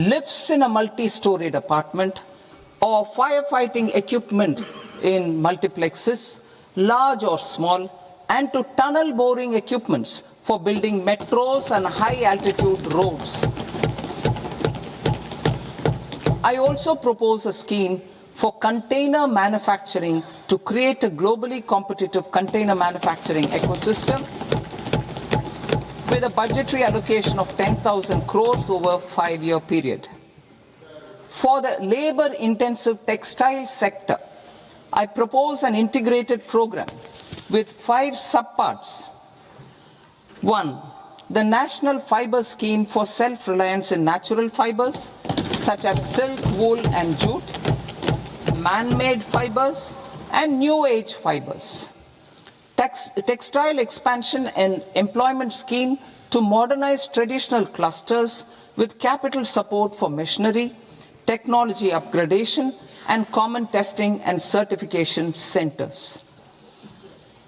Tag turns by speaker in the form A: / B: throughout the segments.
A: lifts in a multi-storied apartment, or firefighting equipment in multiplexes, large or small, and to tunnel boring equipments for building metros and high-altitude roads. I also propose a scheme for container manufacturing to create a globally competitive container manufacturing ecosystem with a budgetary allocation of 10,000 crores over a 5-year period. For the labor-intensive textile sector, I propose an integrated program with 5 subparts. 1. The National Fiber Scheme for Self-Reliance in Natural Fibers, such as silk, wool, and jute, man-made fibers, and new age fibers. Textile expansion and employment scheme to modernize traditional clusters with capital support for machinery, technology upgradation, and common testing and certification centers.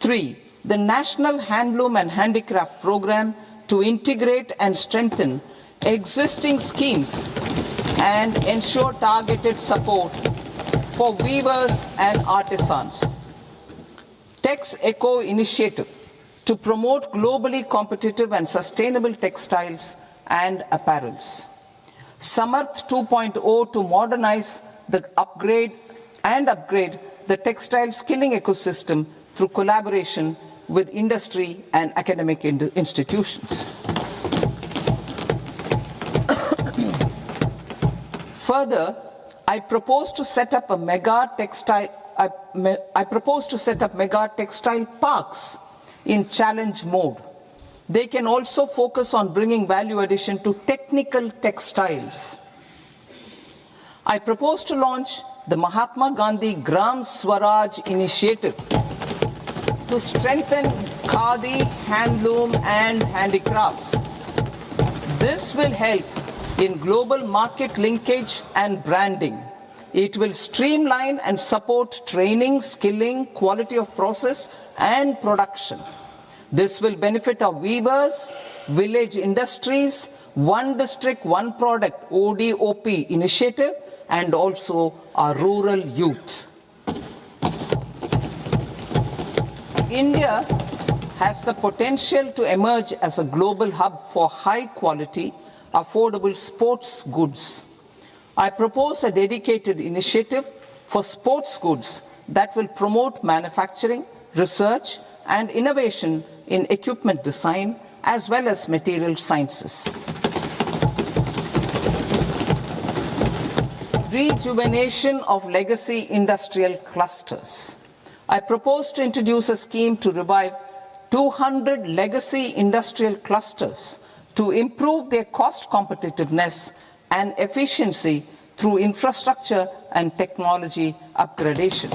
A: 3. The National Handloom and Handicraft Program to integrate and strengthen existing schemes and ensure targeted support for weavers and artisans. Tex Eco Initiative to promote globally competitive and sustainable textiles and apparels. Samarth 2.0 to modernize the upgrade the textile skilling ecosystem through collaboration with industry and academic institutions. Further, I propose to set up mega textile parks in challenge mode. They can also focus on bringing value addition to technical textiles. I propose to launch the Mahatma Gandhi Gram Swaraj initiative to strengthen khadi, handloom, and handicrafts. This will help in global market linkage and branding. It will streamline and support training, skilling, quality of process, and production. This will benefit our weavers, village industries, one district, one product ODOP initiative, and also our rural youth. India has the potential to emerge as a global hub for high quality, affordable sports goods. I propose a dedicated initiative for sports goods that will promote manufacturing, research, and innovation in equipment design as well as material sciences. Rejuvenation of legacy industrial clusters. I propose to introduce a scheme to revive 200 legacy industrial clusters to improve their cost competitiveness and efficiency through infrastructure and technology upgradation.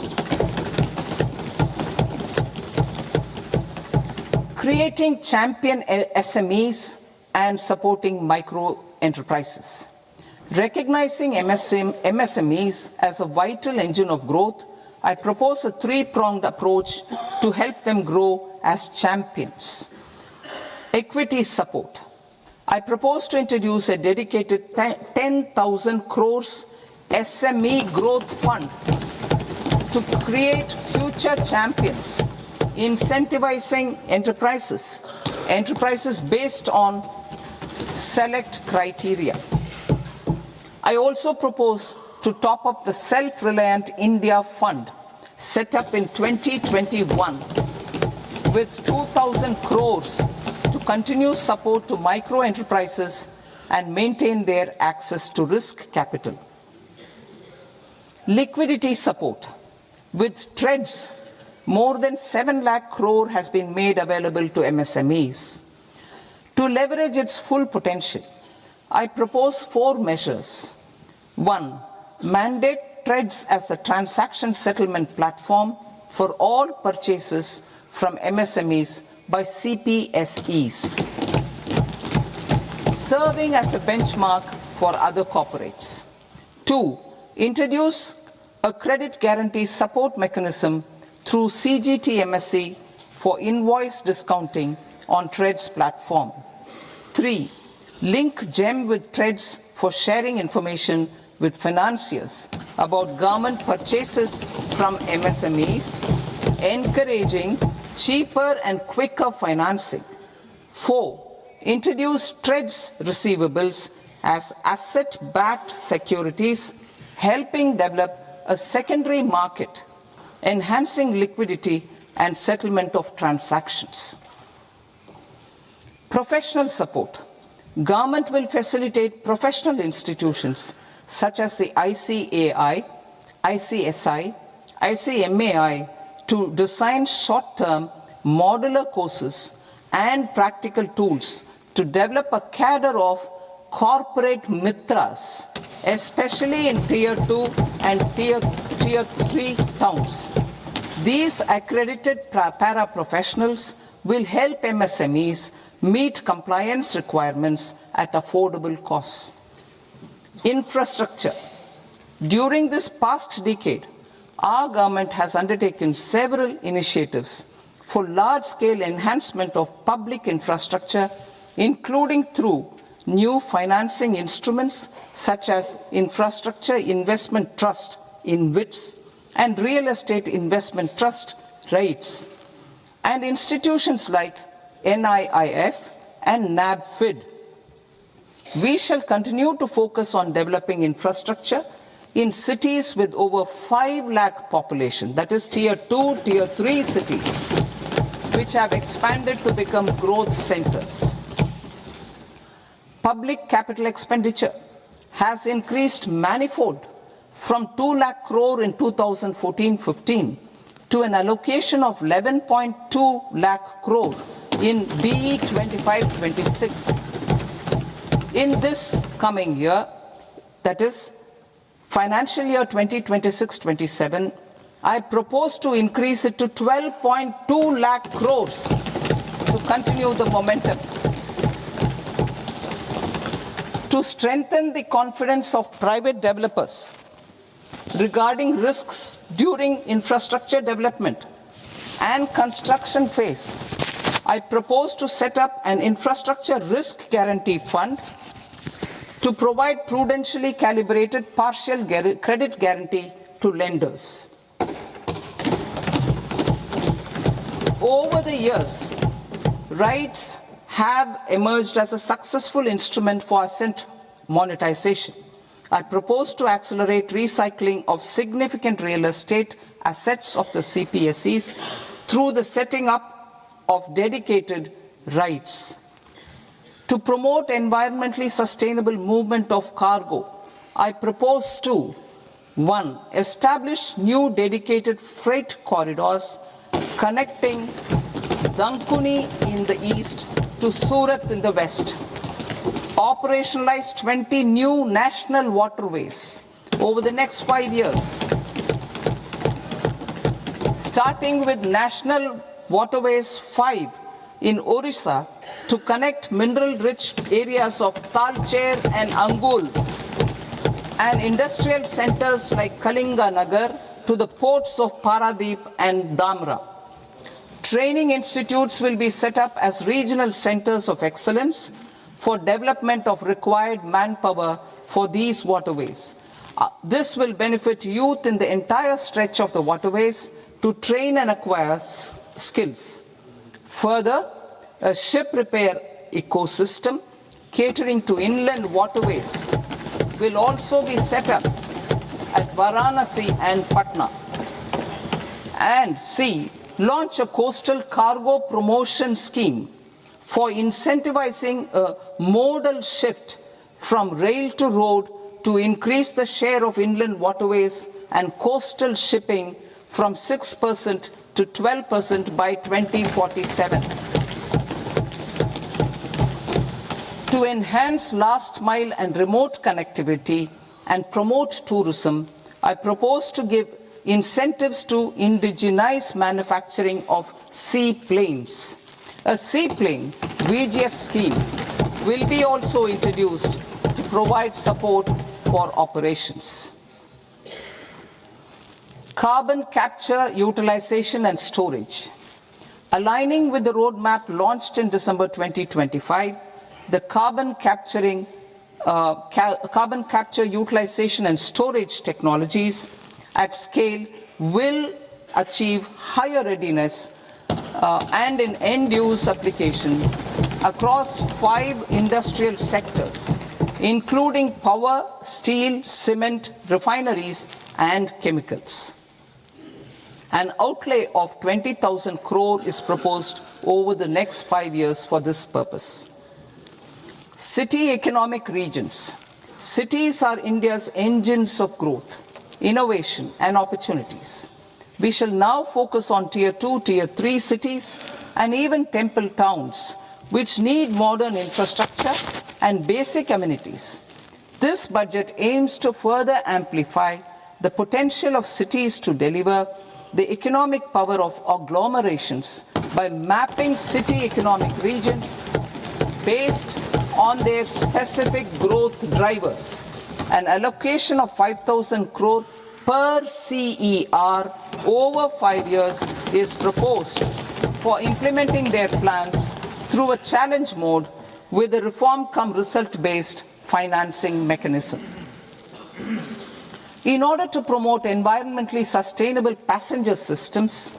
A: Creating champion SMEs and supporting micro enterprises. Recognizing MSMEs as a vital engine of growth, I propose a 3-pronged approach to help them grow as champions. Equity support. I propose to introduce a dedicated 10,000 crores SME growth fund to create future champions, incentivizing enterprises based on select criteria. I also propose to top up the Self-Reliant India Fund set up in 2021 with 2,000 crores to continue support to micro enterprises and maintain their access to risk capital. Liquidity support. With TREDS, more than 7 lakh crore has been made available to MSMEs. To leverage its full potential, I propose 4 measures. 1. Mandate TREDS as the transaction settlement platform for all purchases from MSMEs by CPSEs, serving as a benchmark for other corporates. 2. Introduce a credit guarantee support mechanism through CGT MSE for invoice discounting on TREDS platform. 3. link GEM with threads for sharing information with financiers about government purchases from MSMEs, encouraging cheaper and quicker financing. 4. Introduce threads receivables as asset-backed securities, helping develop a secondary market, enhancing liquidity and settlement of transactions. Professional support. Government will facilitate professional institutions such as the ICAI, ICSI, ICMAI to design short-term modular courses and practical tools to develop a cadre of corporate mitras, especially in Tier 2 and Tier 3 towns. These accredited para-professionals will help MSMEs meet compliance requirements at affordable costs. Infrastructure. During this past decade, our government has undertaken several initiatives for large-scale enhancement of public infrastructure, including through new financing instruments such as Infrastructure Investment Trust (InvITs) and Real Estate Investment Trust (REITs), and institutions like NIIF and NABFID. We shall continue to focus on developing infrastructure in cities with over 5 lakh population, that is Tier 2, Tier 3 cities, which have expanded to become growth centers. Public capital expenditure has increased manifold from 2 lakh crore in 2014-15 to an allocation of 11.2 lakh crore in BE 25-26. In this coming year, that is financial year 2026-27, I propose to increase it to 12.2 lakh crores to continue the momentum. To strengthen the confidence of private developers regarding risks during infrastructure development and construction phase, I propose to set up an infrastructure risk guarantee fund to provide prudentially calibrated partial credit guarantee to lenders. Over the years, REITs have emerged as a successful instrument for asset monetization. I propose to accelerate recycling of significant real estate assets of the CPSEs through the setting up of dedicated REITs. To promote environmentally sustainable movement of cargo, I propose to 1. Establish new dedicated freight corridors connecting Dankuni in the east to Surat in the west. Operationalize 20 new national waterways over the next 5 years, starting with National Waterways 5 in Orissa to connect mineral-rich areas of Talcher and Angul and industrial centers like Kalinga Nagar to the ports of Paradeep and Dhamra. Training institutes will be set up as regional centers of excellence for development of required manpower for these waterways. This will benefit youth in the entire stretch of the waterways to train and acquire skills. Further, a ship repair ecosystem catering to inland waterways will also be set up at Varanasi and Patna. And C. Launch a coastal cargo promotion scheme for incentivizing a modal shift from rail to road to increase the share of inland waterways and coastal shipping from 6% to 12% by 2047. To enhance last mile and remote connectivity and promote tourism, I propose to give incentives to indigenize manufacturing of seaplanes. A seaplane VGF scheme will be also introduced to provide support for operations. Carbon capture, utilization and storage. Aligning with the roadmap launched in December 2025, the carbon capture utilization and storage technologies at scale will achieve higher readiness and in end-use application across 5 industrial sectors, including power, steel, cement, refineries, and chemicals. An outlay of 20,000 crore is proposed over the next 5 years for this purpose. City economic regions. Cities are India's engines of growth, innovation, and opportunities. We shall now focus on Tier 2, Tier 3 cities, and even temple towns, which need modern infrastructure and basic amenities. This budget aims to further amplify the potential of cities to deliver the economic power of agglomerations by mapping city economic regions based on their specific growth drivers. An allocation of 5,000 crore per CER over 5 years is proposed for implementing their plans through a challenge mode with a reform-cum-result-based financing mechanism. In order to promote environmentally sustainable passenger systems,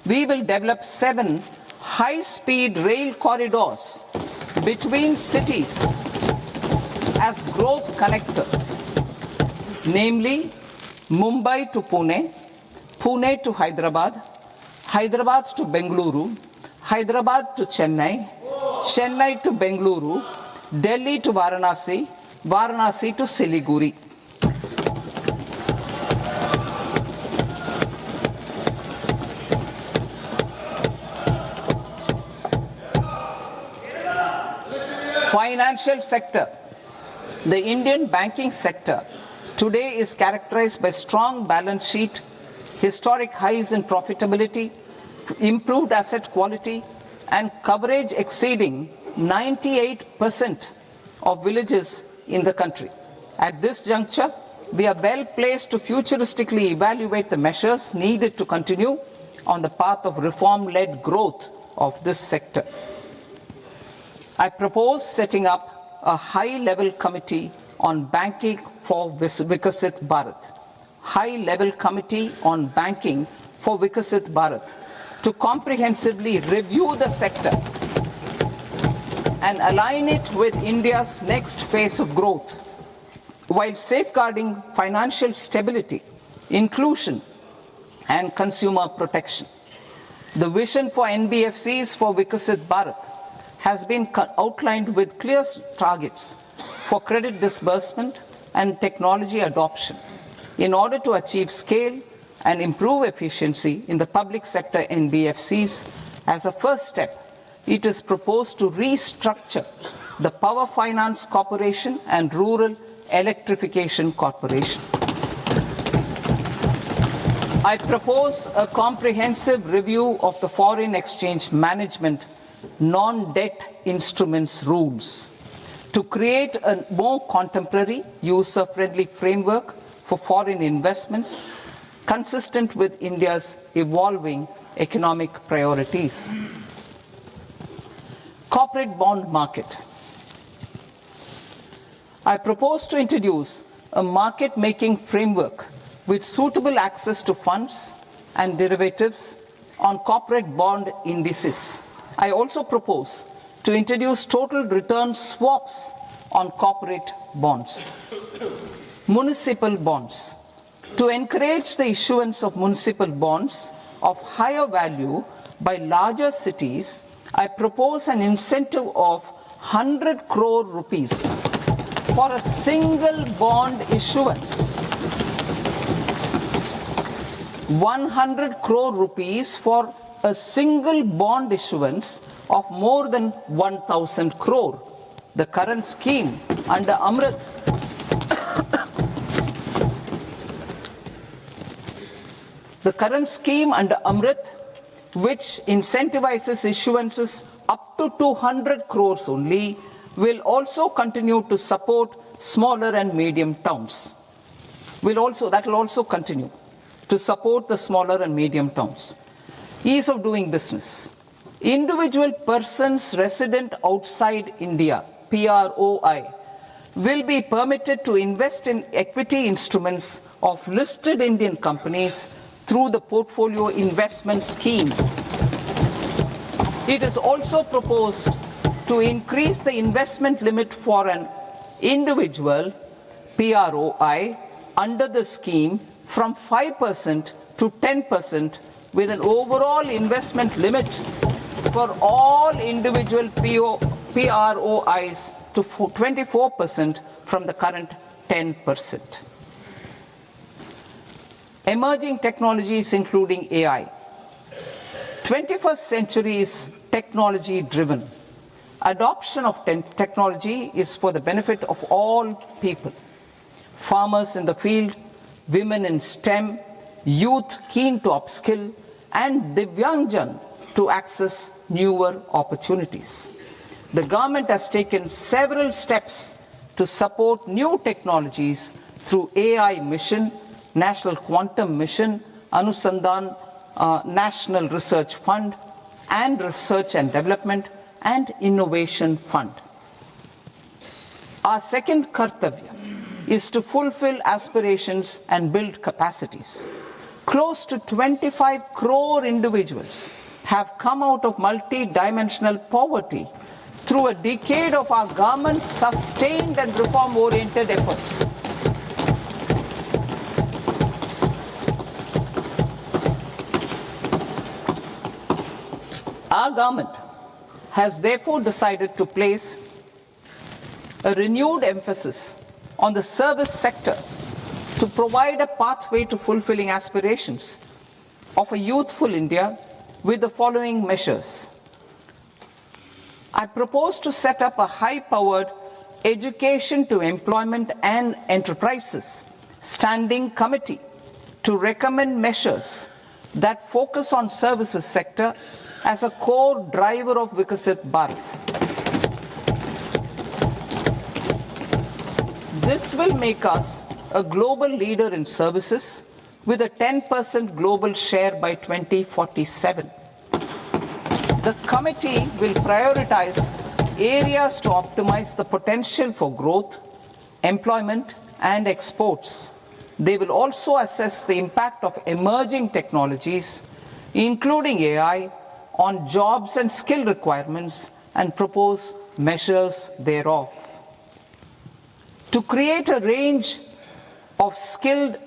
A: we will develop 7 high-speed rail corridors between cities as growth connectors, namely Mumbai to Pune, Pune to Hyderabad, Hyderabad to Bengaluru, Hyderabad to Chennai, Chennai to Bengaluru, Delhi to Varanasi, Varanasi to Siliguri. Financial sector. The Indian banking sector today is characterized by strong balance sheet, historic highs in profitability, improved asset quality, and coverage exceeding 98% of villages in the country. At this juncture, we are well placed to futuristically evaluate the measures needed to continue on the path of reform-led growth of this sector. I propose setting up a high-level committee on banking for Vikasit Bharat. High-level committee on banking for Vikasit Bharat to comprehensively review the sector and align it with India's next phase of growth, while safeguarding financial stability, inclusion, and consumer protection. The vision for NBFCs for Vikasit Bharat has been outlined with clear targets for credit disbursement and technology adoption in order to achieve scale and improve efficiency in the public sector NBFCs. As a first step, it is proposed to restructure the Power Finance Corporation and Rural Electrification Corporation. I propose a comprehensive review of the foreign exchange management non-debt instruments rules to create a more contemporary, user-friendly framework for foreign investments consistent with India's evolving economic priorities. Corporate bond market. I propose to introduce a market-making framework with suitable access to funds and derivatives on corporate bond indices. I also propose to introduce total return swaps on corporate bonds. Municipal bonds. To encourage the issuance of municipal bonds of higher value by larger cities, I propose an incentive of 100 crore rupees for a single bond issuance. 100 crore rupees for a single bond issuance of more than 1,000 crore. The current scheme under Amrit which incentivizes issuances up to 200 crores only, will also continue to support smaller and medium towns. That will also continue to support the smaller and medium towns. Ease of doing business. Individual persons resident outside India PROI, will be permitted to invest in equity instruments of listed Indian companies through the Portfolio Investment Scheme. It is also proposed to increase the investment limit for an individual PROI under the scheme from 5% to 10%, with an overall investment limit for all individual PROIs to 24% from the current 10%. Emerging technologies including AI. 21st century is technology driven. Adoption of technology is for the benefit of all people. Farmers in the field, women in STEM, youth keen to upskill, and Divyangjan to access newer opportunities. The government has taken several steps to support new technologies through AI Mission, National Quantum Mission, Anusandhan National Research Fund, and Research and Development and Innovation Fund. Our second kartavya is to fulfill aspirations and build capacities. Close to 25 crore individuals have come out of multi-dimensional poverty through a decade of our government's sustained and reform-oriented efforts. Our government has therefore decided to place a renewed emphasis on the service sector to provide a pathway to fulfilling aspirations of a youthful India with the following measures. I propose to set up a high-powered education to employment and enterprises standing committee to recommend measures that focus on services sector as a core driver of Vikasit Bharat. This will make us a global leader in services with a 10% global share by 2047. The committee will prioritize areas to optimize the potential for growth, employment, and exports. They will also assess the impact of emerging technologies, including AI, on jobs and skill requirements and propose measures thereof. To create a range of skilled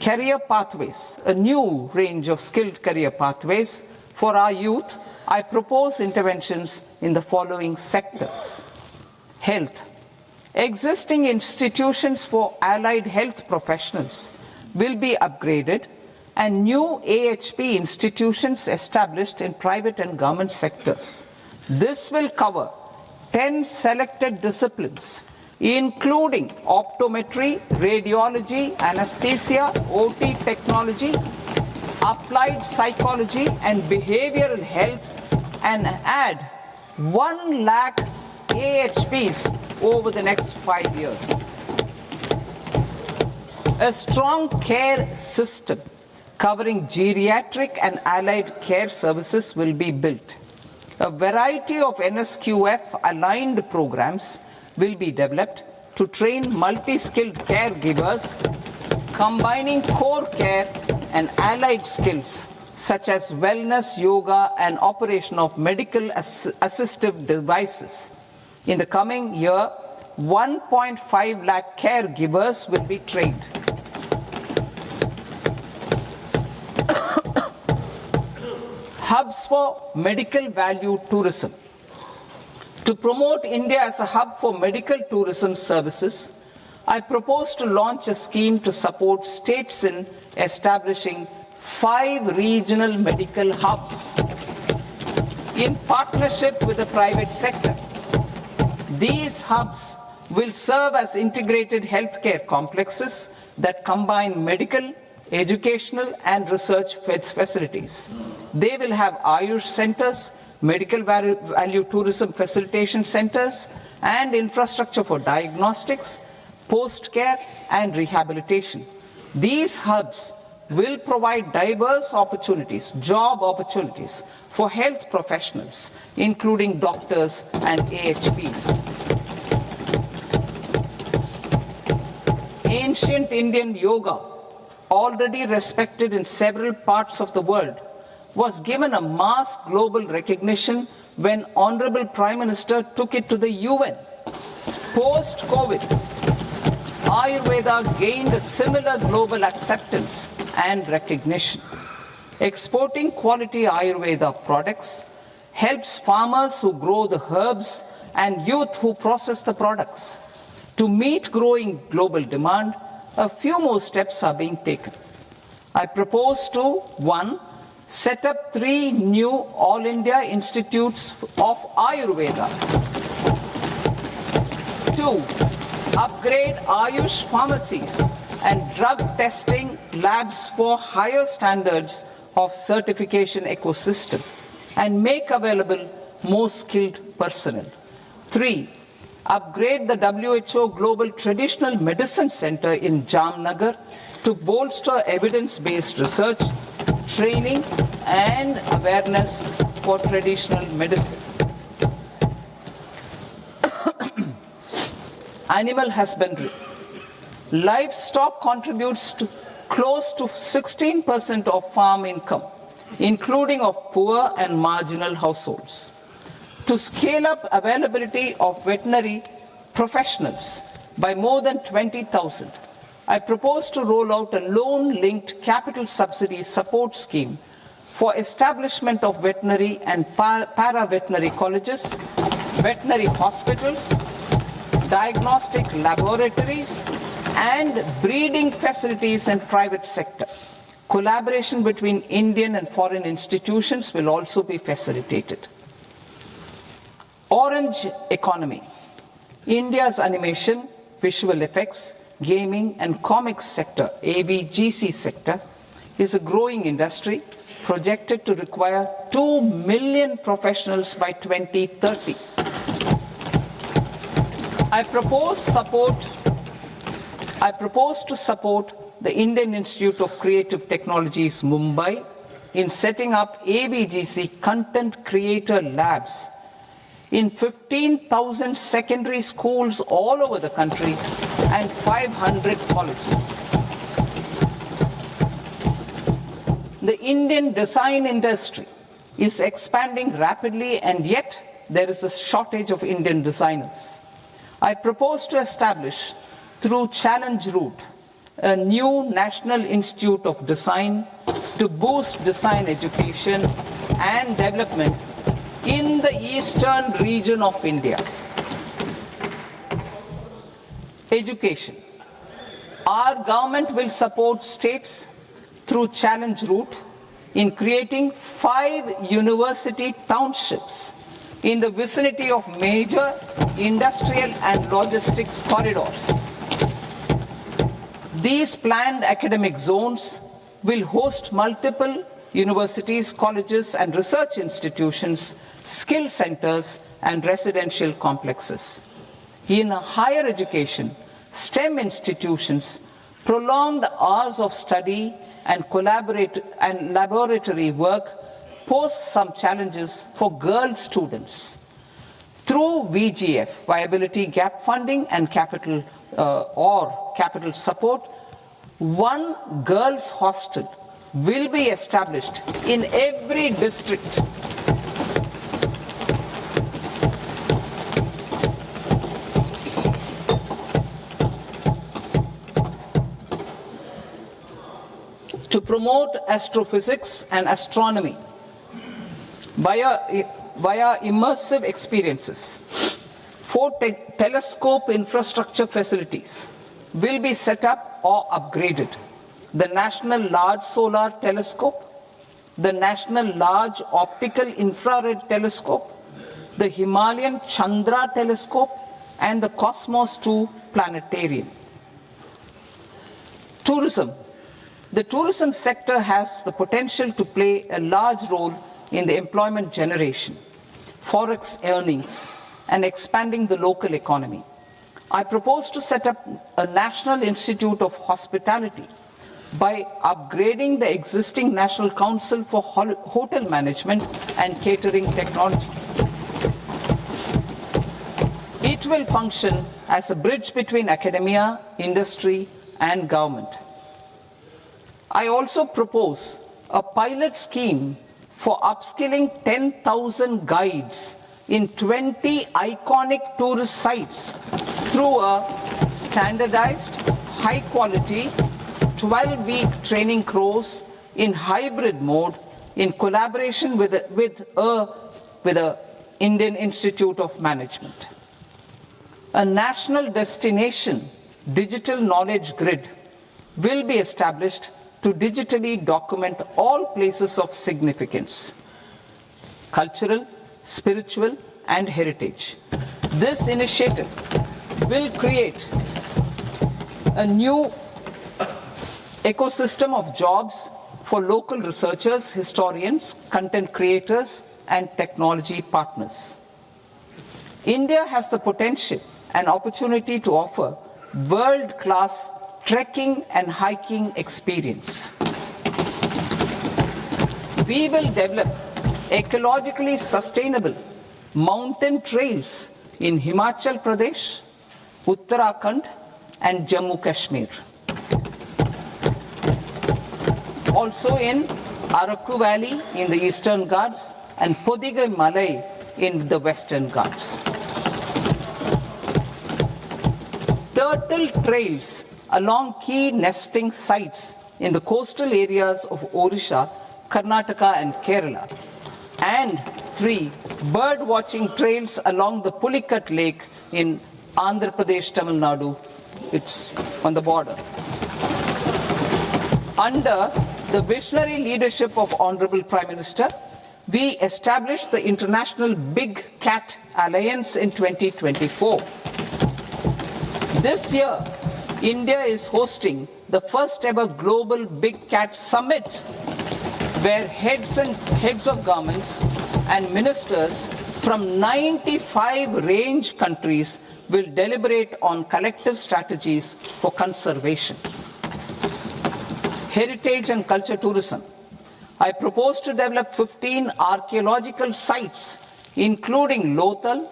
A: career pathways, a new range of skilled career pathways for our youth, I propose interventions in the following sectors. Health. Existing institutions for allied health professionals will be upgraded and new AHP institutions established in private and government sectors. This will cover 10 selected disciplines, including optometry, radiology, anesthesia, OT technology, applied psychology and behavioral health, and add 1 lakh AHPs over the next 5 years. A strong care system covering geriatric and allied care services will be built. A variety of NSQF aligned programs will be developed to train multi-skilled caregivers, combining core care and allied skills such as wellness, yoga, and operation of medical assistive devices. In the coming year, 1.5 lakh caregivers will be trained. Hubs for medical value tourism. To promote India as a hub for medical tourism services, I propose to launch a scheme to support states in establishing 5 regional medical hubs in partnership with the private sector. These hubs will serve as integrated healthcare complexes that combine medical, educational, and research facilities. They will have Ayush centers, medical value tourism facilitation centers, and infrastructure for diagnostics, post-care, and rehabilitation. These hubs will provide diverse opportunities, job opportunities for health professionals, including doctors and AHPs. Ancient Indian yoga, already respected in several parts of the world, was given a mass global recognition when Honorable Prime Minister took it to the UN. Post-COVID, Ayurveda gained a similar global acceptance and recognition. Exporting quality Ayurveda products helps farmers who grow the herbs and youth who process the products. To meet growing global demand, a few more steps are being taken. I propose to 1. Set up 3 new All India Institutes of Ayurveda. 2. Upgrade Ayush pharmacies and drug testing labs for higher standards of certification ecosystem and make available more skilled personnel. 3. Upgrade the WHO Global Traditional Medicine Center in Jamnagar to bolster evidence-based research, training and awareness for traditional medicine. Animal husbandry. Livestock contributes to close to 16% of farm income, including of poor and marginal households. To scale up availability of veterinary professionals by more than 20,000, I propose to roll out a loan-linked capital subsidy support scheme for establishment of veterinary and para-veterinary colleges, veterinary hospitals, diagnostic laboratories, and breeding facilities in private sector. Collaboration between Indian and foreign institutions will also be facilitated. Orange economy. India's animation, visual effects, gaming and comics sector, AVGC sector, is a growing industry projected to require 2 million professionals by 2030. I propose to support the Indian Institute of Creative Technologies, Mumbai, in setting up AVGC content creator labs in 15,000 secondary schools all over the country and 500 colleges. The Indian design industry is expanding rapidly, and yet there is a shortage of Indian designers. I propose to establish, through Challenge Route, a new National Institute of Design to boost design education and development in the eastern region of India. Education. Our government will support states through Challenge Route in creating 5 university townships in the vicinity of major industrial and logistics corridors. These planned academic zones will host multiple universities, colleges and research institutions, skill centers and residential complexes. In higher education, STEM institutions, prolonged hours of study and laboratory work pose some challenges for girl students. Through VGF, Viability Gap Funding and capital support, 1 girls' hostel will be established in every district. To promote astrophysics and astronomy via immersive experiences, 4 telescope infrastructure facilities will be set up or upgraded. The National Large Solar Telescope, the National Large Optical Infrared Telescope, the Himalayan Chandra Telescope, and the Cosmos 2 Planetarium. Tourism. The tourism sector has the potential to play a large role in the employment generation, forex earnings, and expanding the local economy. I propose to set up a National Institute of Hospitality by upgrading the existing National Council for Hotel Management and Catering Technology. It will function as a bridge between academia, industry, and government. I also propose a pilot scheme for upskilling 10,000 guides in 20 iconic tourist sites through a standardized, high-quality, 12-week training course in hybrid mode in collaboration with the Indian Institute of Management. A national destination digital knowledge grid will be established to digitally document all places of significance, cultural, spiritual, and heritage. This initiative will create a new ecosystem of jobs for local researchers, historians, content creators, and technology partners. India has the potential and opportunity to offer world-class trekking and hiking experience. We will develop ecologically sustainable mountain trails in Himachal Pradesh, Uttarakhand, and Jammu Kashmir. Also in Araku Valley in the Eastern Ghats and Podigai Malai in the Western Ghats. Turtle trails along key nesting sites in the coastal areas of Odisha, Karnataka, and Kerala. And 3 bird watching trails along the Pulikat Lake in Andhra Pradesh, Tamil Nadu. It's on the border. Under the visionary leadership of Honorable Prime Minister, we established the International Big Cat Alliance in 2024. This year, India is hosting the first ever Global Big Cat Summit, where heads of governments and ministers from 95 range countries will deliberate on collective strategies for conservation. Heritage and culture tourism. I propose to develop 15 archaeological sites, including Lothal,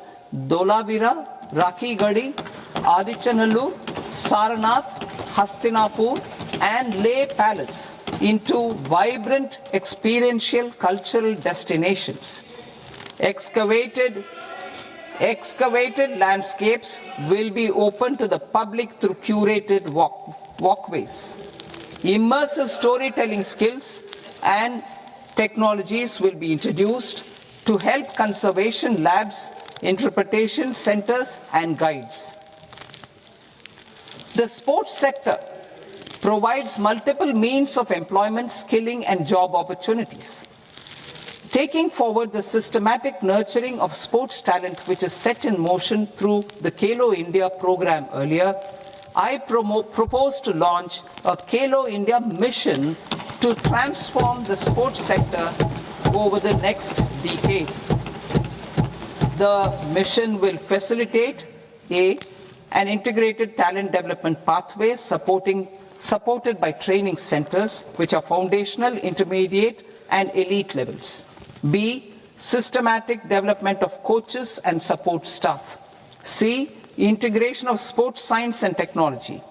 A: Dolavira, Rakhi Gadi, Adichanallur, Saranath, Hastinapur, and Leh Palace into vibrant experiential cultural destinations. Excavated landscapes will be open to the public through curated walkways. Immersive storytelling skills and technologies will be introduced to help conservation labs, interpretation centers, and guides. The sports sector provides multiple means of employment, skilling, and job opportunities. Taking forward the systematic nurturing of sports talent which is set in motion through the Khelo India program earlier, I propose to launch a Khelo India mission to transform the sports sector over the next decade. The mission will facilitate an integrated talent development pathway supported by training centers which are foundational, intermediate, and elite levels. B, systematic development of coaches and support staff. C, integration of sports science and technology.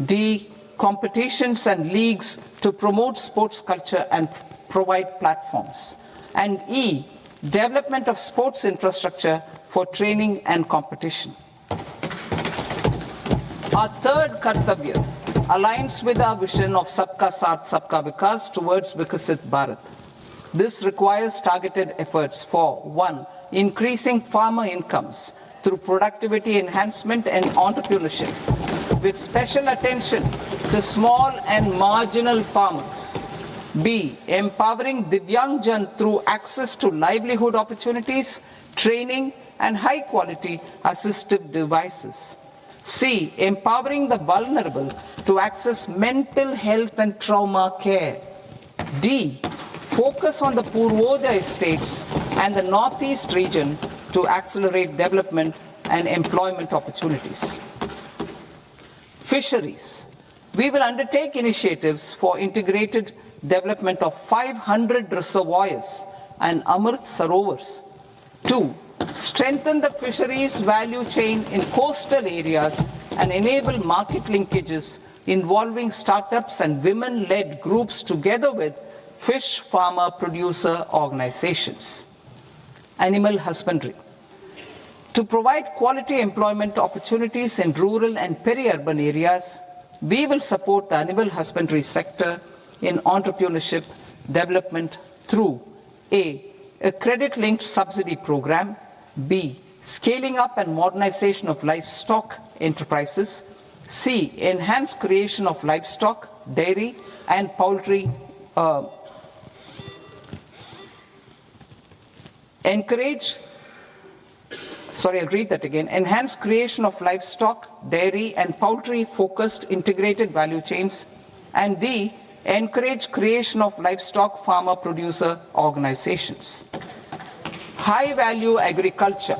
A: D, competitions and leagues to promote sports culture and provide platforms. And E, development of sports infrastructure for training and competition. Our third Kartavya aligns with our vision of Sabka Saath, Sabka Vikas towards Vikasit Bharat. This requires targeted efforts for 1, increasing farmer incomes through productivity enhancement and entrepreneurship, with special attention to small and marginal farmers. B, empowering Divyangjan through access to livelihood opportunities, training, and high-quality assistive devices. C, empowering the vulnerable to access mental health and trauma care. D, focus on the Purvodaya states and the Northeast region to accelerate development and employment opportunities. Fisheries. We will undertake initiatives for integrated development of 500 reservoirs and Amrit Sarovars. 2. Strengthen the fisheries value chain in coastal areas and enable market linkages involving startups and women-led groups together with fish farmer producer organizations. Animal husbandry. To provide quality employment opportunities in rural and peri-urban areas, we will support the animal husbandry sector in entrepreneurship development through A credit-linked subsidy program, B, scaling up and modernization of livestock enterprises, C, enhanced creation of livestock, dairy and poultry, enhanced creation of livestock, dairy and poultry focused integrated value chains, and D, encourage creation of livestock farmer producer organizations. High value agriculture.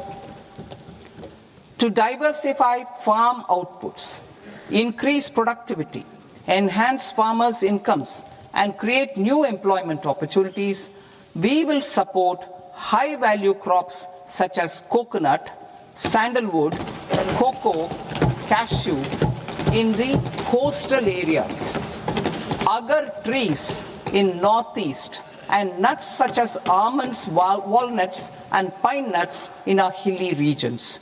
A: To diversify farm outputs, increase productivity, enhance farmers' incomes, and create new employment opportunities, we will support high value crops such as coconut, sandalwood, cocoa, cashew in the coastal areas, agar trees in northeast, and nuts such as almonds, walnuts, and pine nuts in our hilly regions.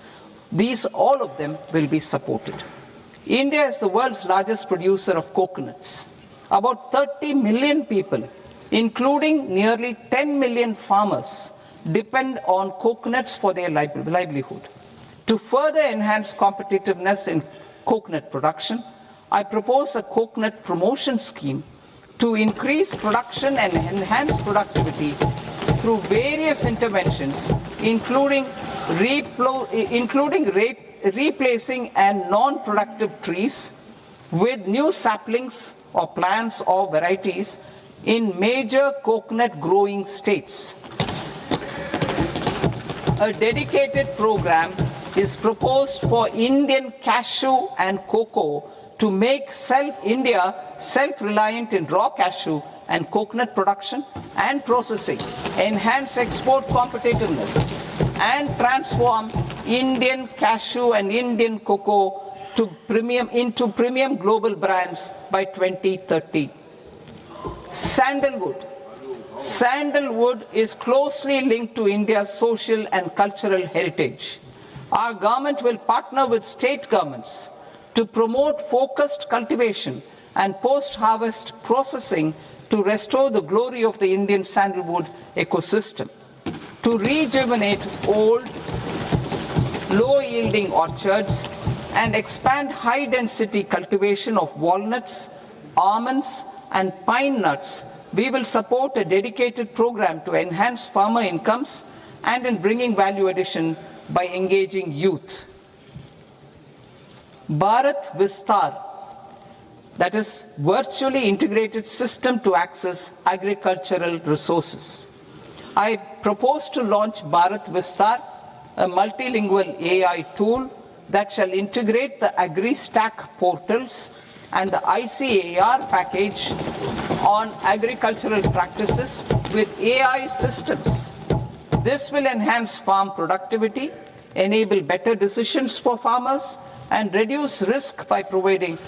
A: All of them will be supported. India is the world's largest producer of coconuts. About 30 million people, including nearly 10 million farmers, depend on coconuts for their livelihood. To further enhance competitiveness in coconut production, I propose a coconut promotion scheme to increase production and enhance productivity through various interventions, including replacing and non-productive trees with new saplings or plants or varieties in major coconut growing states. A dedicated program is proposed for Indian cashew and cocoa to make India self-reliant in raw cashew and coconut production and processing, enhance export competitiveness, and transform Indian cashew and Indian cocoa into premium global brands by 2030. Sandalwood. Sandalwood is closely linked to India's social and cultural heritage. Our government will partner with state governments to promote focused cultivation and post-harvest processing to restore the glory of the Indian sandalwood ecosystem, to rejuvenate old, low-yielding orchards, and expand high-density cultivation of walnuts, almonds, and pine nuts. We will support a dedicated program to enhance farmer incomes and in bringing value addition by engaging youth. Bharat Vistar, that is virtually integrated system to access agricultural resources. I propose to launch Bharat Vistar, a multilingual AI tool that shall integrate the AgriStack portals and the ICAR package on agricultural practices with AI systems. This will enhance farm productivity, enable better decisions for farmers, and reduce risk by providing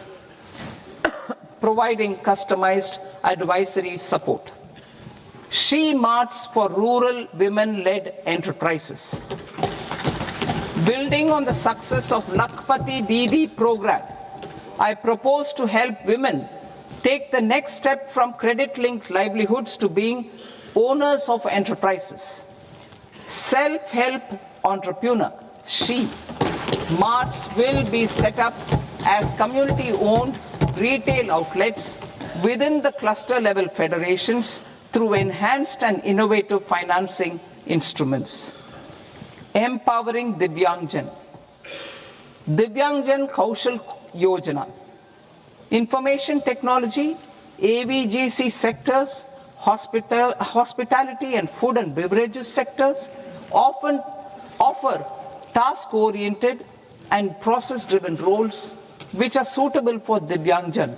A: customized advisory support. She Marts for rural women-led enterprises. Building on the success of Lakpati Didi program, I propose to help women take the next step from credit-linked livelihoods to being owners of enterprises. Self-help entrepreneur, She Marts will be set up as community-owned retail outlets within the cluster-level federations through enhanced and innovative financing instruments. Empowering Divyangjan. Divyangjan Kaushal Yojana. Information technology, AVGC sectors, hospitality and food and beverages sectors often offer task-oriented and process-driven roles which are suitable for Divyangjan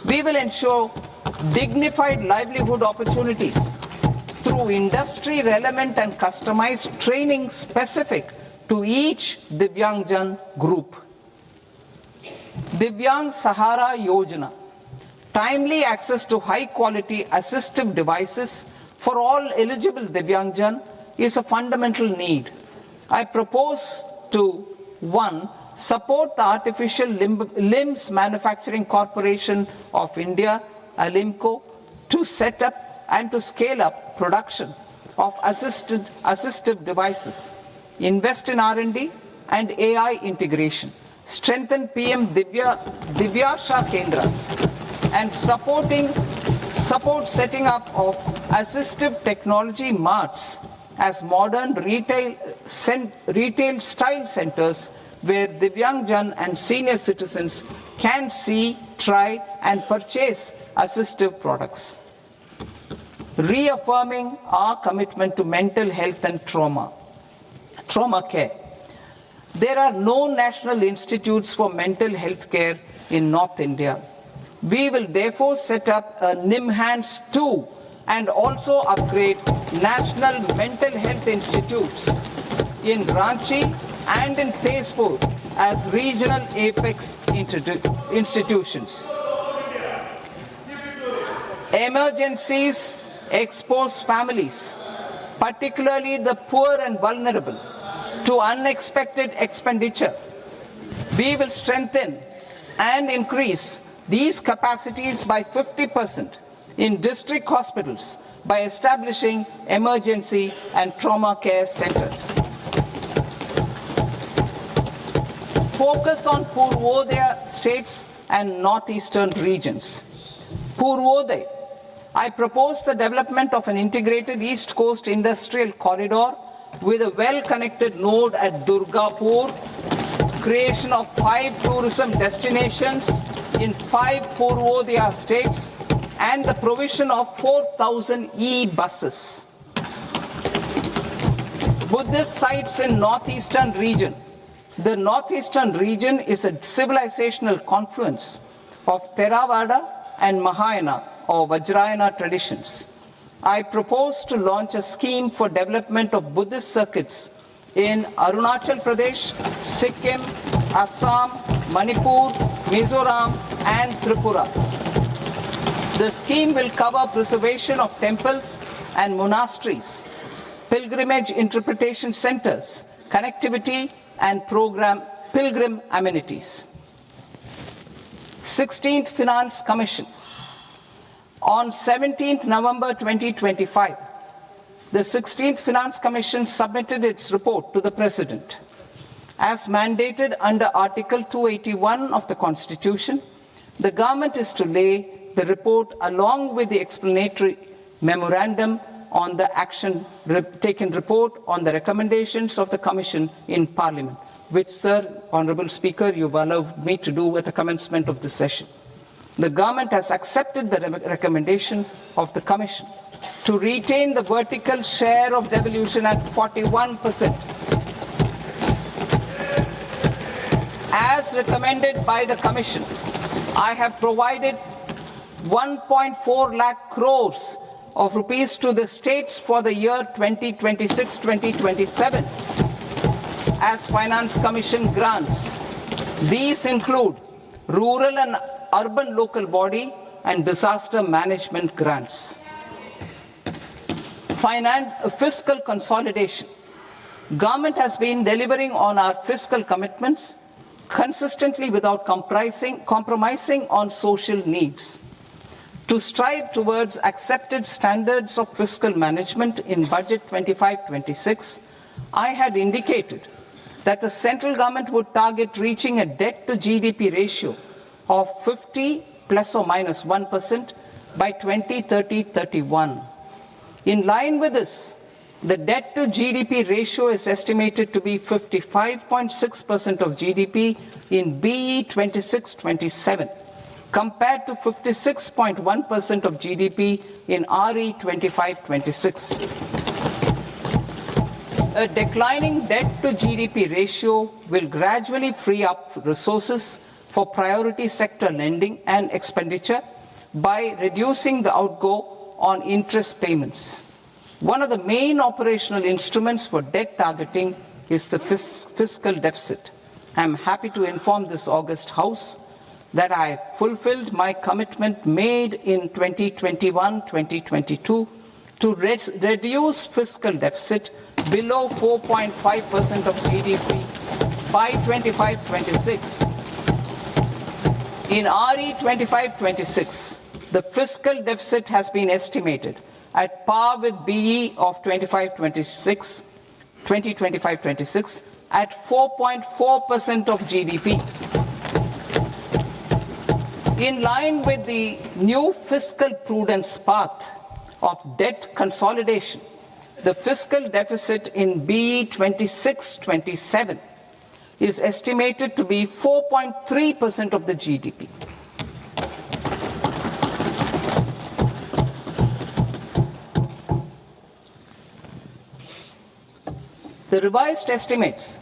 A: We will ensure dignified livelihood opportunities through industry-relevant and customized training specific to each Divyangjan group. Divyang Sahara Yojana, timely access to high-quality assistive devices for all eligible Divyangjan is a fundamental need. I propose to 1. Support the Artificial Limbs Manufacturing Corporation of India, Alimco, to set up and to scale up production of assistive devices, invest in R&D and AI integration, strengthen PM Divyasha Kendras, and support setting up of assistive technology marts as modern retail style centers where Divyangjan and senior citizens can see, try and purchase assistive products. Reaffirming our commitment to mental health and trauma care. There are no national institutes for mental health care in North India. We will therefore set up a NIMHANS 2 and also upgrade national mental health institutes in Ranchi and in Tezpur as regional apex institutions. Emergencies expose families, particularly the poor and vulnerable, to unexpected expenditure. We will strengthen and increase these capacities by 50% in district hospitals by establishing emergency and trauma care centers. Focus on Purvodaya states and northeastern regions. Purvodaya, I propose the development of an integrated East Coast industrial corridor with a well-connected node at Durgapur, creation of 5 tourism destinations in 5 Purvodaya states, and the provision of 4,000 e-buses. Buddhist sites in northeastern region. The northeastern region is a civilizational confluence of Theravada and Mahayana or Vajrayana traditions. I propose to launch a scheme for development of Buddhist circuits in Arunachal Pradesh, Sikkim, Assam, Manipur, Mizoram, and Tripura. The scheme will cover preservation of temples and monasteries, pilgrimage interpretation centers, connectivity, and pilgrim amenities. 16th Finance Commission. On 17th November 2025, the 16th Finance Commission submitted its report to the President. As mandated under Article 281 of the Constitution, the government is to lay the report along with the explanatory memorandum on the action taken report on the recommendations of the Commission in Parliament, which, Sir, Honourable Speaker, you've allowed me to do at the commencement of this session. The government has accepted the recommendation of the Commission to retain the vertical share of devolution at 41%. As recommended by the Commission, I have provided 1.4 lakh crores of rupees to the states for the year 2026-2027 as Finance Commission grants. These include rural and urban local body and disaster management grants. Fiscal consolidation. Government has been delivering on our fiscal commitments consistently without compromising on social needs. To strive towards accepted standards of fiscal management in Budget 25-26, I had indicated that the central government would target reaching a debt to GDP ratio of 50 plus or minus 1% by 2030-31. In line with this, the debt to GDP ratio is estimated to be 55.6% of GDP in BE 26-27, compared to 56.1% of GDP in RE 25-26. A declining debt to GDP ratio will gradually free up resources for priority sector lending and expenditure by reducing the outgo on interest payments. One of the main operational instruments for debt targeting is the fiscal deficit. I am happy to inform this august House that I fulfilled my commitment made in 2021-2022 to reduce fiscal deficit below 4.5% of GDP by 25-26. In RE 25-26, the fiscal deficit has been estimated at par with BE of 2025-26 at 4.4% of GDP. In line with the new fiscal prudence path of debt consolidation, the fiscal deficit in BE 26-27 is estimated to be 4.3% of the GDP. The revised estimates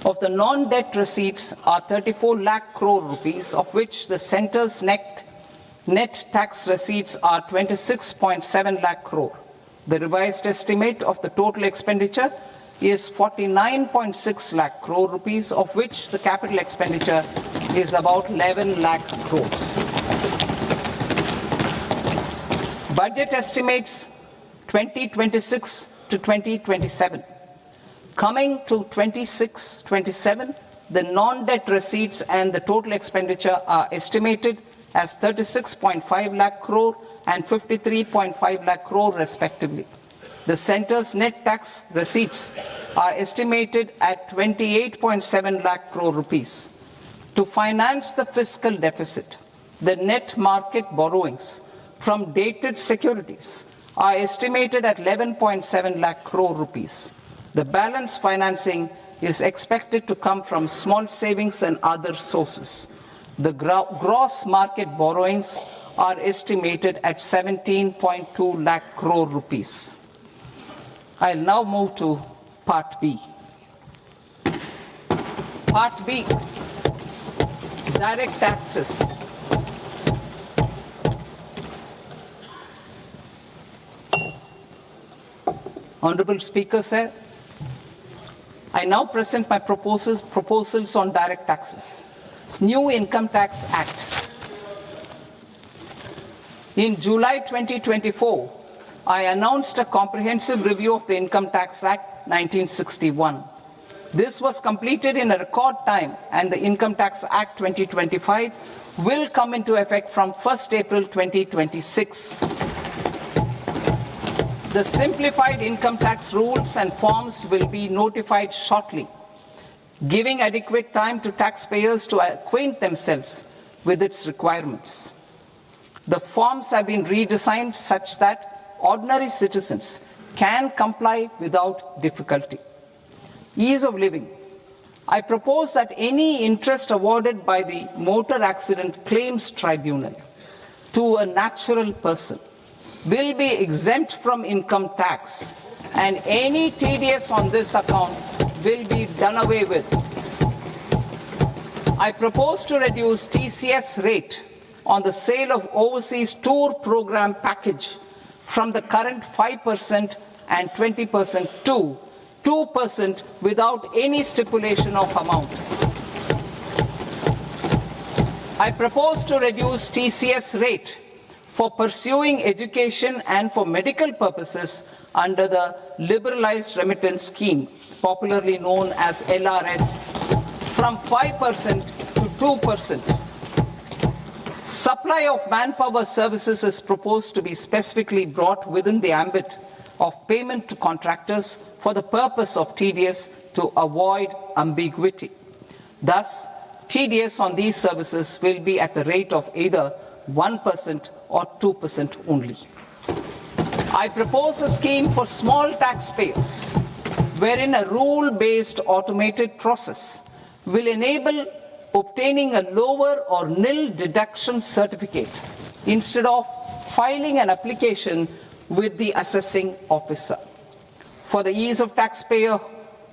A: of the non-debt receipts are 34 lakh crore rupees, of which the centre's net tax receipts are 26.7 lakh crore. The revised estimate of the total expenditure is 49.6 lakh crore rupees, of which the capital expenditure is about 11 lakh crores. Budget estimates 2026 to 2027. Coming to 26-27, the non-debt receipts and the total expenditure are estimated as 36.5 lakh crore and 53.5 lakh crore respectively. The centre's net tax receipts are estimated at 28.7 lakh crore rupees. To finance the fiscal deficit, the net market borrowings from dated securities are estimated at 11.7 lakh crore rupees. The balance financing is expected to come from small savings and other sources. The gross market borrowings are estimated at 17.2 lakh crore rupees. I'll now move to Part B. Part B, direct taxes. Honorable Speaker, sir, I now present my proposals on direct taxes. New Income Tax Act. In July 2024, I announced a comprehensive review of the Income Tax Act 1961. This was completed in a record time, and the Income Tax Act 2025 will come into effect from 1st April 2026. The simplified income tax rules and forms will be notified shortly, giving adequate time to taxpayers to acquaint themselves with its requirements. The forms have been redesigned such that ordinary citizens can comply without difficulty. Ease of living. I propose that any interest awarded by the Motor Accident Claims Tribunal to a natural person will be exempt from income tax, and any TDS on this account will be done away with. I propose to reduce TCS rate on the sale of overseas tour program package from the current 5% and 20% to 2% without any stipulation of amount. I propose to reduce TCS rate for pursuing education and for medical purposes under the Liberalized Remittance Scheme, popularly known as LRS, from 5% to 2%. Supply of manpower services is proposed to be specifically brought within the ambit of payment to contractors for the purpose of TDS to avoid ambiguity. Thus, TDS on these services will be at the rate of either 1% or 2% only. I propose a scheme for small taxpayers, wherein a rule-based automated process will enable obtaining a lower or nil deduction certificate instead of filing an application with the assessing officer. For the ease of taxpayer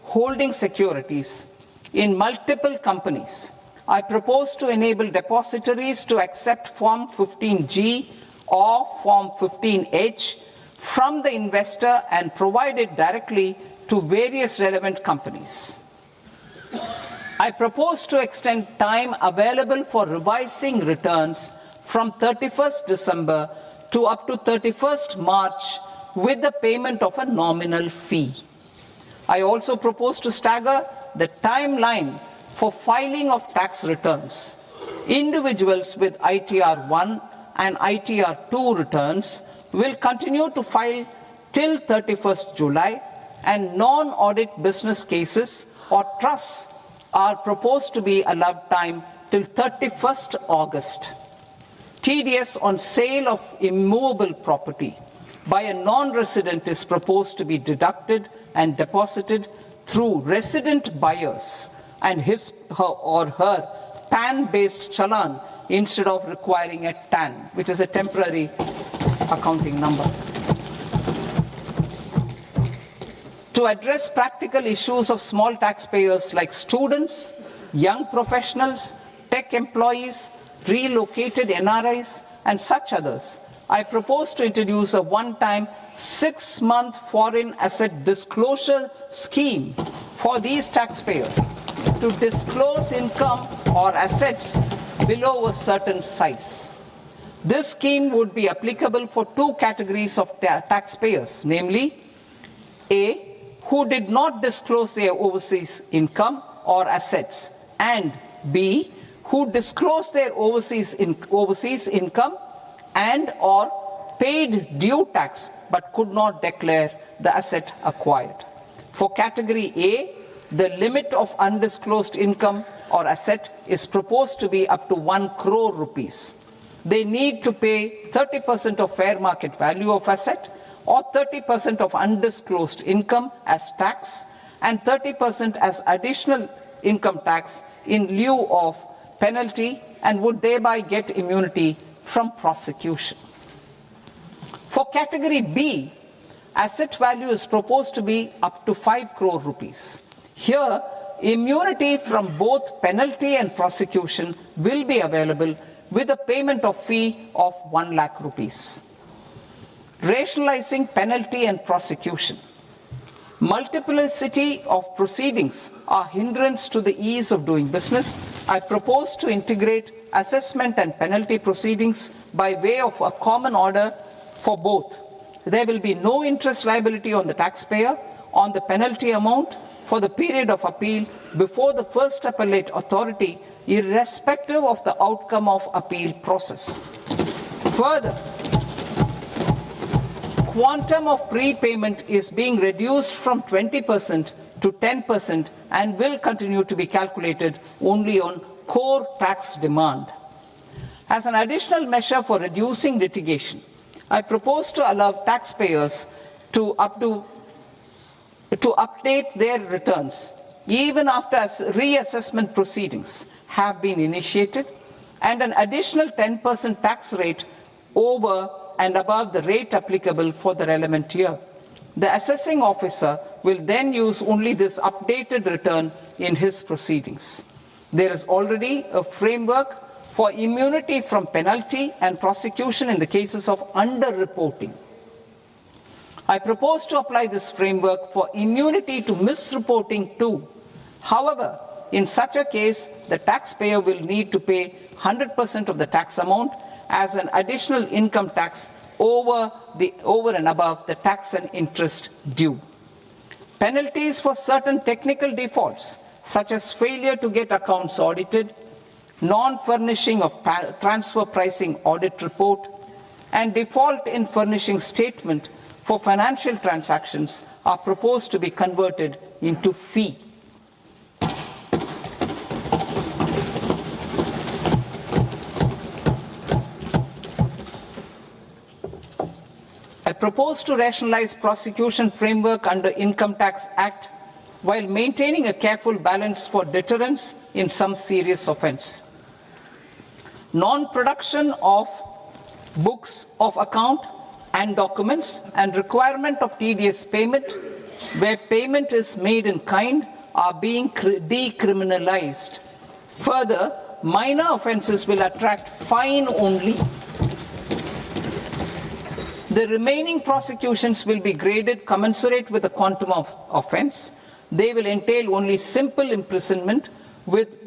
A: holding securities in multiple companies, I propose to enable depositories to accept Form 15G or Form 15H from the investor and provide it directly to various relevant companies. I propose to extend time available for revising returns from 31st December to up to 31st March with the payment of a nominal fee. I also propose to stagger the timeline for filing of tax returns. Individuals with ITR 1 and ITR 2 returns will continue to file till 31st July, and non-audit business cases or trusts are proposed to be allowed time till 31st August. TDS on sale of immovable property by a non-resident is proposed to be deducted and deposited through resident buyers and his or her PAN-based challan instead of requiring a TAN, which is a temporary accounting number. To address practical issues of small taxpayers like students, young professionals, tech employees, relocated NRIs, and such others, I propose to introduce a one-time 6-month foreign asset disclosure scheme for these taxpayers to disclose income or assets below a certain size. This scheme would be applicable for two categories of taxpayers, namely A, who did not disclose their overseas income or assets, and B, who disclosed their overseas income and or paid due tax but could not declare the asset acquired. For category A, the limit of undisclosed income or asset is proposed to be up to 1 crore rupees. They need to pay 30% of fair market value of asset or 30% of undisclosed income as tax and 30% as additional income tax in lieu of penalty, and would thereby get immunity from prosecution. For category B, asset value is proposed to be up to 5 crore rupees. Here, immunity from both penalty and prosecution will be available with a payment of fee of 1 lakh rupees. Rationalizing penalty and prosecution. Multiplicity of proceedings are hindrance to the ease of doing business. I propose to integrate assessment and penalty proceedings by way of a common order for both. There will be no interest liability on the taxpayer on the penalty amount for the period of appeal before the first appellate authority, irrespective of the outcome of appeal process. Further, quantum of prepayment is being reduced from 20% to 10% and will continue to be calculated only on core tax demand. As an additional measure for reducing litigation, I propose to allow taxpayers to update their returns even after reassessment proceedings have been initiated, and an additional 10% tax rate over and above the rate applicable for the relevant year. The assessing officer will then use only this updated return in his proceedings. There is already a framework for immunity from penalty and prosecution in the cases of underreporting. I propose to apply this framework for immunity to misreporting too. However, in such a case, the taxpayer will need to pay 100% of the tax amount as an additional income tax over and above the tax and interest due. Penalties for certain technical defaults, such as failure to get accounts audited, non-furnishing of transfer pricing audit report, and default in furnishing statement for financial transactions, are proposed to be converted into fee. I propose to rationalize prosecution framework under Income Tax Act while maintaining a careful balance for deterrence in some serious offence. Non-production of books of account and documents and requirement of TDS payment where payment is made in kind are being decriminalized. Further, minor offences will attract fine only. The remaining prosecutions will be graded commensurate with the quantum of offence. They will entail only simple imprisonment with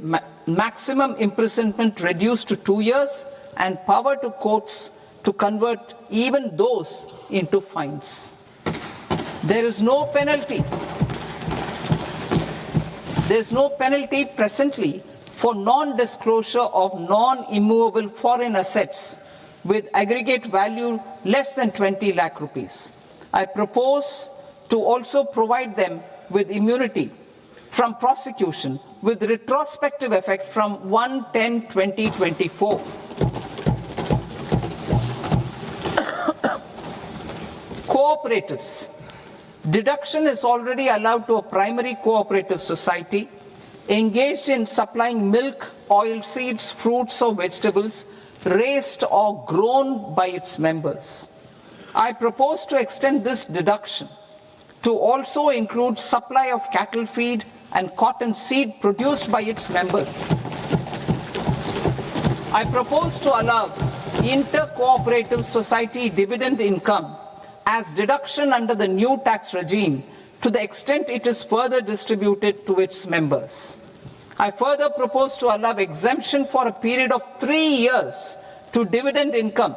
A: maximum imprisonment reduced to 2 years and power to courts to convert even those into fines. There is no penalty. There is no penalty presently for non-disclosure of non-immovable foreign assets with aggregate value less than 20 lakh rupees. I propose to also provide them with immunity from prosecution with retrospective effect from 1/10/2024. Cooperatives. Deduction is already allowed to a primary cooperative society engaged in supplying milk, oilseeds, fruits or vegetables raised or grown by its members. I propose to extend this deduction to also include supply of cattle feed and cotton seed produced by its members. I propose to allow inter-cooperative society dividend income as deduction under the new tax regime to the extent it is further distributed to its members. I further propose to allow exemption for a period of 3 years to dividend income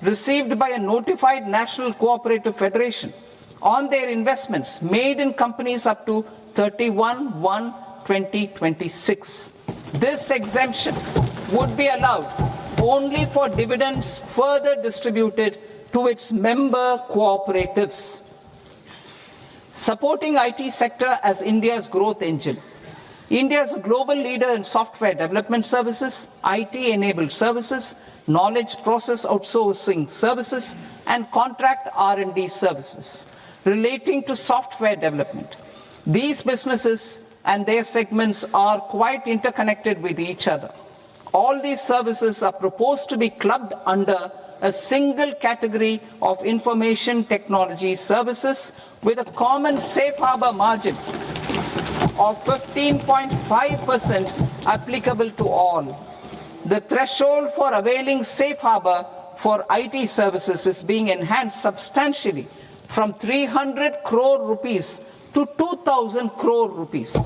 A: received by a notified national cooperative federation on their investments made in companies up to 31/1/2026. This exemption would be allowed only for dividends further distributed to its member cooperatives. Supporting IT sector as India's growth engine. India is a global leader in software development services, IT-enabled services, knowledge process outsourcing services, and contract R&D services relating to software development. These businesses and their segments are quite interconnected with each other. All these services are proposed to be clubbed under a single category of information technology services with a common safe harbor margin of 15.5% applicable to all. The threshold for availing safe harbor for IT services is being enhanced substantially from 300 crore rupees to 2,000 crore rupees.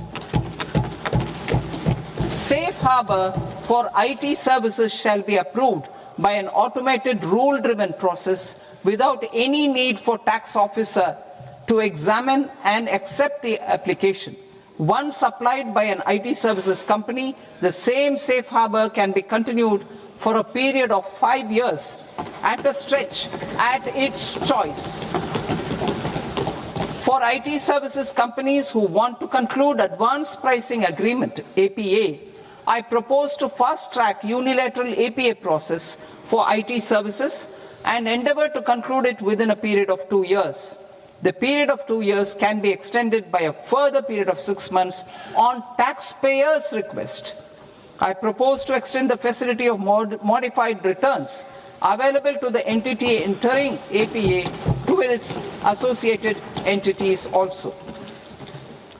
A: Safe harbor for IT services shall be approved by an automated rule-driven process without any need for tax officer to examine and accept the application. Once applied by an IT services company, the same safe harbor can be continued for a period of 5 years at a stretch at its choice. For IT services companies who want to conclude advanced pricing agreement, APA, I propose to fast-track unilateral APA process for IT services and endeavor to conclude it within a period of 2 years. The period of 2 years can be extended by a further period of 6 months on taxpayers' request. I propose to extend the facility of modified returns available to the entity entering APA to its associated entities also.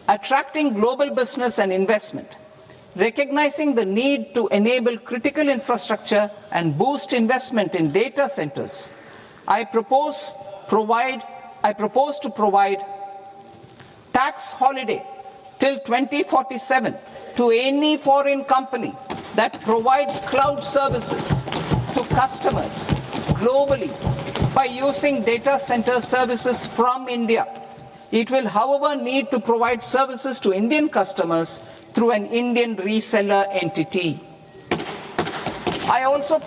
A: Attracting global business and investment. Recognizing the need to enable critical infrastructure and boost investment in data centers, I propose to provide tax holiday till 2047 to any foreign company that provides cloud services to customers globally by using data center services from India. It will, however, need to provide services to Indian customers through an Indian reseller entity. I also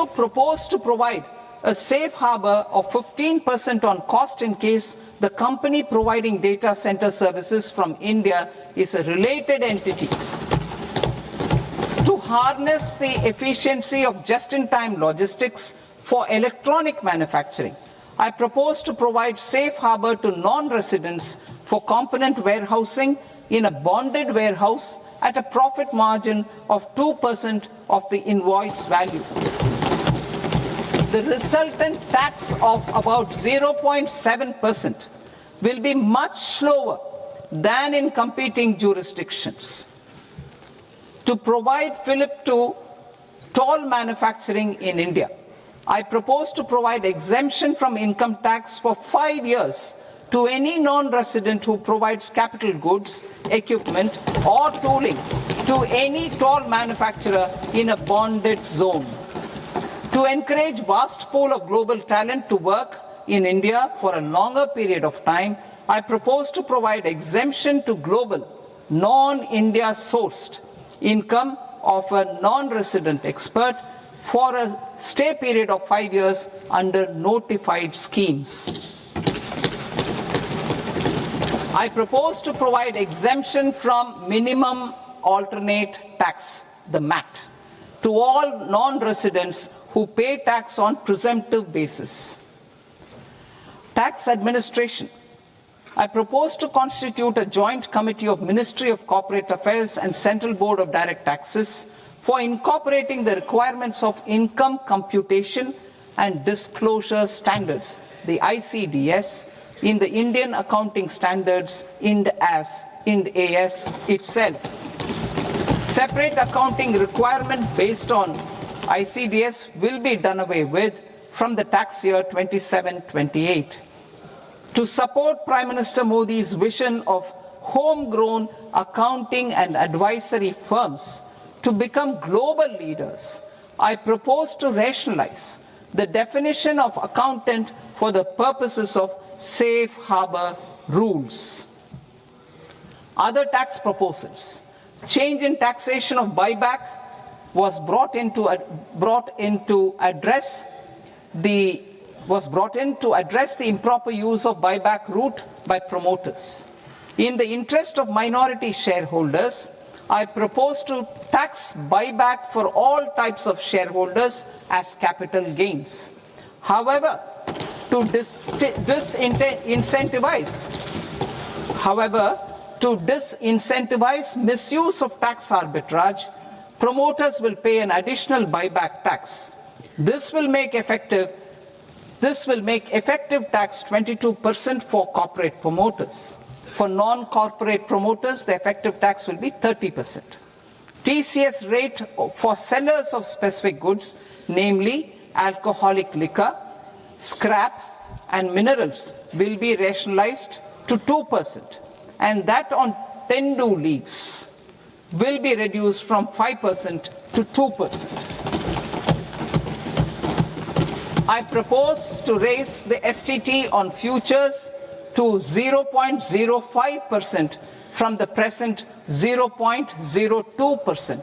A: propose to provide a safe harbor of 15% on cost in case the company providing data center services from India is a related entity. To harness the efficiency of just-in-time logistics for electronic manufacturing, I propose to provide safe harbor to non-residents for component warehousing in a bonded warehouse at a profit margin of 2% of the invoice value. The resultant tax of about 0.7% will be much lower than in competing jurisdictions. To provide fillip to toll manufacturing in India, I propose to provide exemption from income tax for 5 years to any non-resident who provides capital goods, equipment, or tooling to any toll manufacturer in a bonded zone. To encourage vast pool of global talent to work in India for a longer period of time, I propose to provide exemption to global, non-India sourced income of a non-resident expert for a stay period of 5 years under notified schemes. I propose to provide exemption from minimum alternate tax, the MAT, to all non-residents who pay tax on presumptive basis. Tax administration. I propose to constitute a joint committee of Ministry of Corporate Affairs and Central Board of Direct Taxes for incorporating the requirements of income computation and disclosure standards, the ICDS, in the Indian Accounting Standards, IND AS itself. Separate accounting requirement based on ICDS will be done away with from the tax year 27-28. To support Prime Minister Modi's vision of homegrown accounting and advisory firms to become global leaders, I propose to rationalize the definition of accountant for the purposes of safe harbor rules. Other tax proposals. Change in taxation of buyback was brought in to address the improper use of buyback route by promoters. In the interest of minority shareholders, I propose to tax buyback for all types of shareholders as capital gains. However, to disincentivize misuse of tax arbitrage, promoters will pay an additional buyback tax. This will make effective tax 22% for corporate promoters. For non-corporate promoters, the effective tax will be 30%. TCS rate for sellers of specific goods, namely alcoholic liquor, scrap, and minerals, will be rationalized to 2%, and that on tendu leaves will be reduced from 5% to 2%. I propose to raise the STT on futures to 0.05% from the present 0.02%.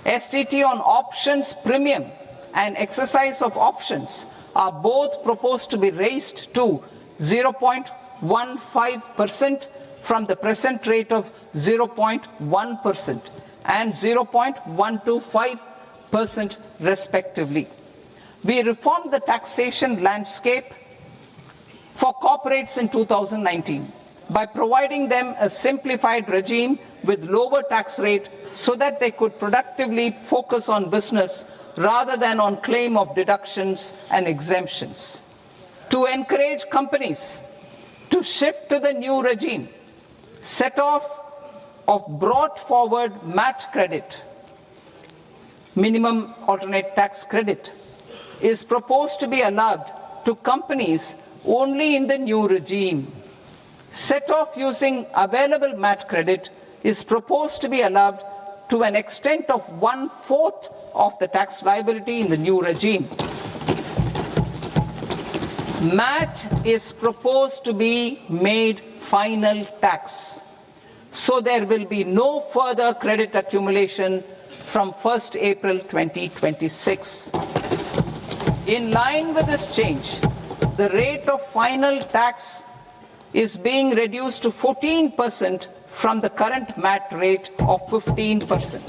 A: STT on options premium and exercise of options are both proposed to be raised to 0.15% from the present rate of 0.1% and 0.125% respectively. We reformed the taxation landscape for corporates in 2019 by providing them a simplified regime with lower tax rate so that they could productively focus on business rather than on claim of deductions and exemptions. To encourage companies to shift to the new regime, set off of brought forward MAT credit, minimum alternate tax credit, is proposed to be allowed to companies only in the new regime. Set off using available MAT credit is proposed to be allowed to an extent of 1/4 of the tax liability in the new regime. MAT is proposed to be made final tax, so there will be no further credit accumulation from 1st April 2026. In line with this change, the rate of final tax is being reduced to 14% from the current MAT rate of 15%.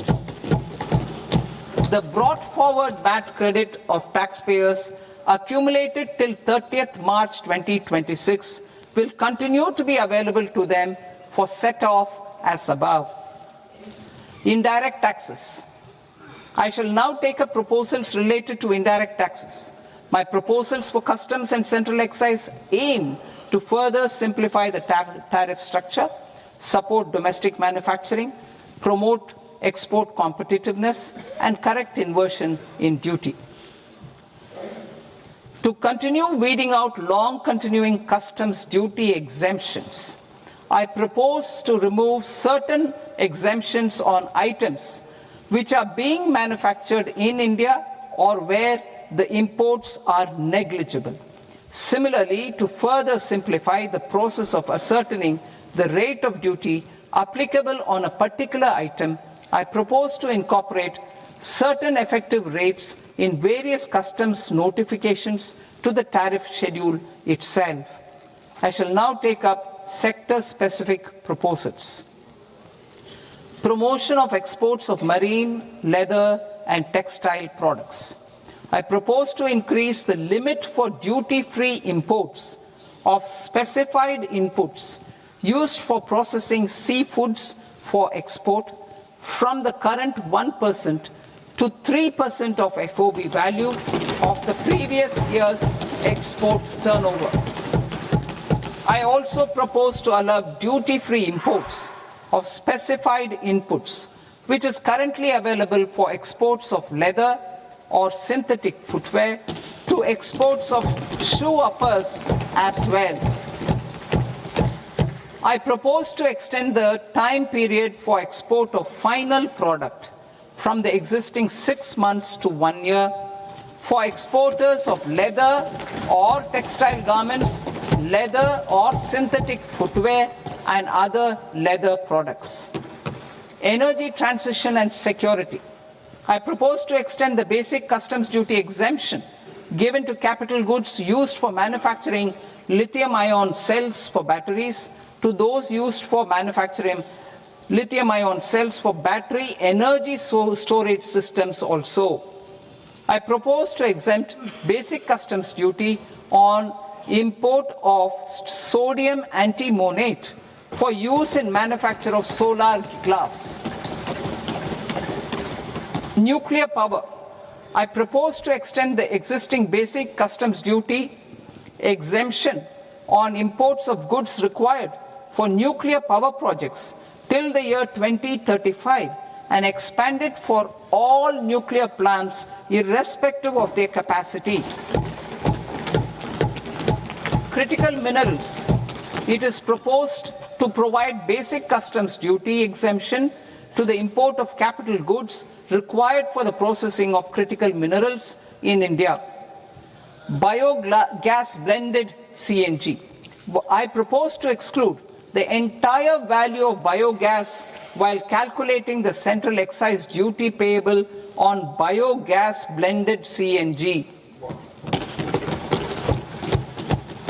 A: The brought forward MAT credit of taxpayers accumulated till 30th March 2026 will continue to be available to them for set-off as above. Indirect taxes. I shall now take up proposals related to indirect taxes. My proposals for customs and central excise aim to further simplify the tariff structure, support domestic manufacturing, promote export competitiveness, and correct inversion in duty. To continue weeding out long continuing customs duty exemptions, I propose to remove certain exemptions on items which are being manufactured in India or where the imports are negligible. Similarly, to further simplify the process of ascertaining the rate of duty applicable on a particular item, I propose to incorporate certain effective rates in various customs notifications to the tariff schedule itself. I shall now take up sector-specific proposals. Promotion of exports of marine, leather, and textile products. I propose to increase the limit for duty-free imports of specified inputs used for processing seafoods for export from the current 1% to 3% of FOB value of the previous year's export turnover. I also propose to allow duty-free imports of specified inputs, which is currently available for exports of leather or synthetic footwear, to exports of shoe uppers as well. I propose to extend the time period for export of final product from the existing 6 months to 1 year for exporters of leather or textile garments, leather or synthetic footwear, and other leather products. Energy transition and security. I propose to extend the basic customs duty exemption given to capital goods used for manufacturing lithium-ion cells for batteries to those used for manufacturing lithium-ion cells for battery energy storage systems also. I propose to exempt basic customs duty on import of sodium antimonate for use in manufacture of solar glass. Nuclear power. I propose to extend the existing basic customs duty exemption on imports of goods required for nuclear power projects till the year 2035 and expand it for all nuclear plants irrespective of their capacity. Critical minerals. It is proposed to provide basic customs duty exemption to the import of capital goods required for the processing of critical minerals in India. Biogas blended CNG. I propose to exclude the entire value of biogas while calculating the central excise duty payable on biogas blended CNG.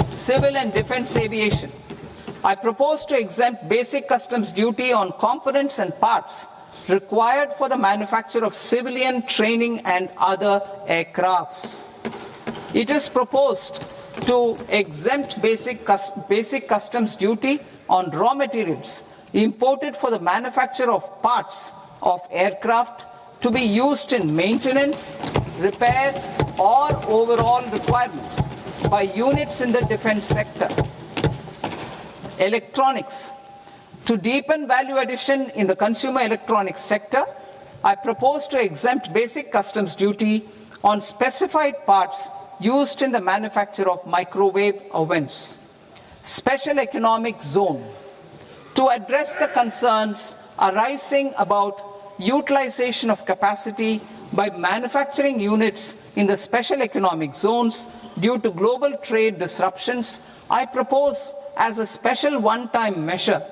A: Civil and defense aviation. I propose to exempt basic customs duty on components and parts required for the manufacture of civilian training and other aircrafts. It is proposed to exempt basic customs duty on raw materials imported for the manufacture of parts of aircraft to be used in maintenance, repair, or overall requirements by units in the defense sector. Electronics. To deepen value addition in the consumer electronics sector, I propose to exempt basic customs duty on specified parts used in the manufacture of microwave ovens. Special economic zone. To address the concerns arising about utilization of capacity by manufacturing units in the special economic zones due to global trade disruptions, I propose as a special one-time measure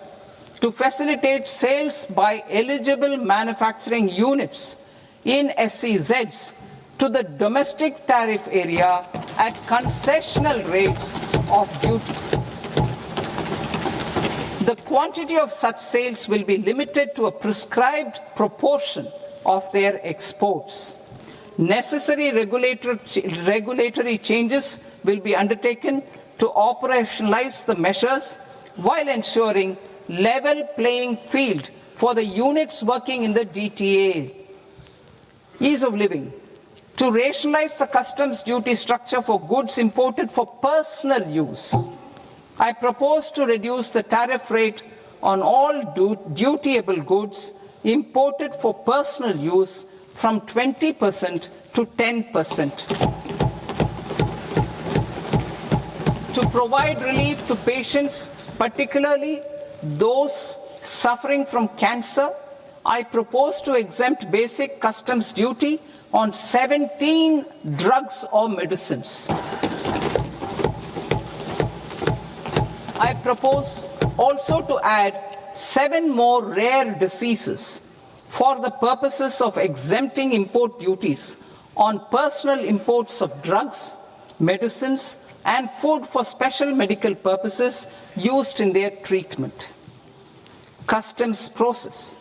A: to facilitate sales by eligible manufacturing units in SEZs to the domestic tariff area at concessional rates of duty. The quantity of such sales will be limited to a prescribed proportion of their exports. Necessary regulatory changes will be undertaken to operationalize the measures while ensuring level playing field for the units working in the DTA. Ease of living. To rationalize the customs duty structure for goods imported for personal use, I propose to reduce the tariff rate on all dutiable goods imported for personal use from 20% to 10%. To provide relief to patients, particularly those suffering from cancer, I propose to exempt basic customs duty on 17 drugs or medicines. I propose also to add 7 more rare diseases for the purposes of exempting import duties on personal imports of drugs, medicines, and food for special medical purposes used in their treatment. Customs process.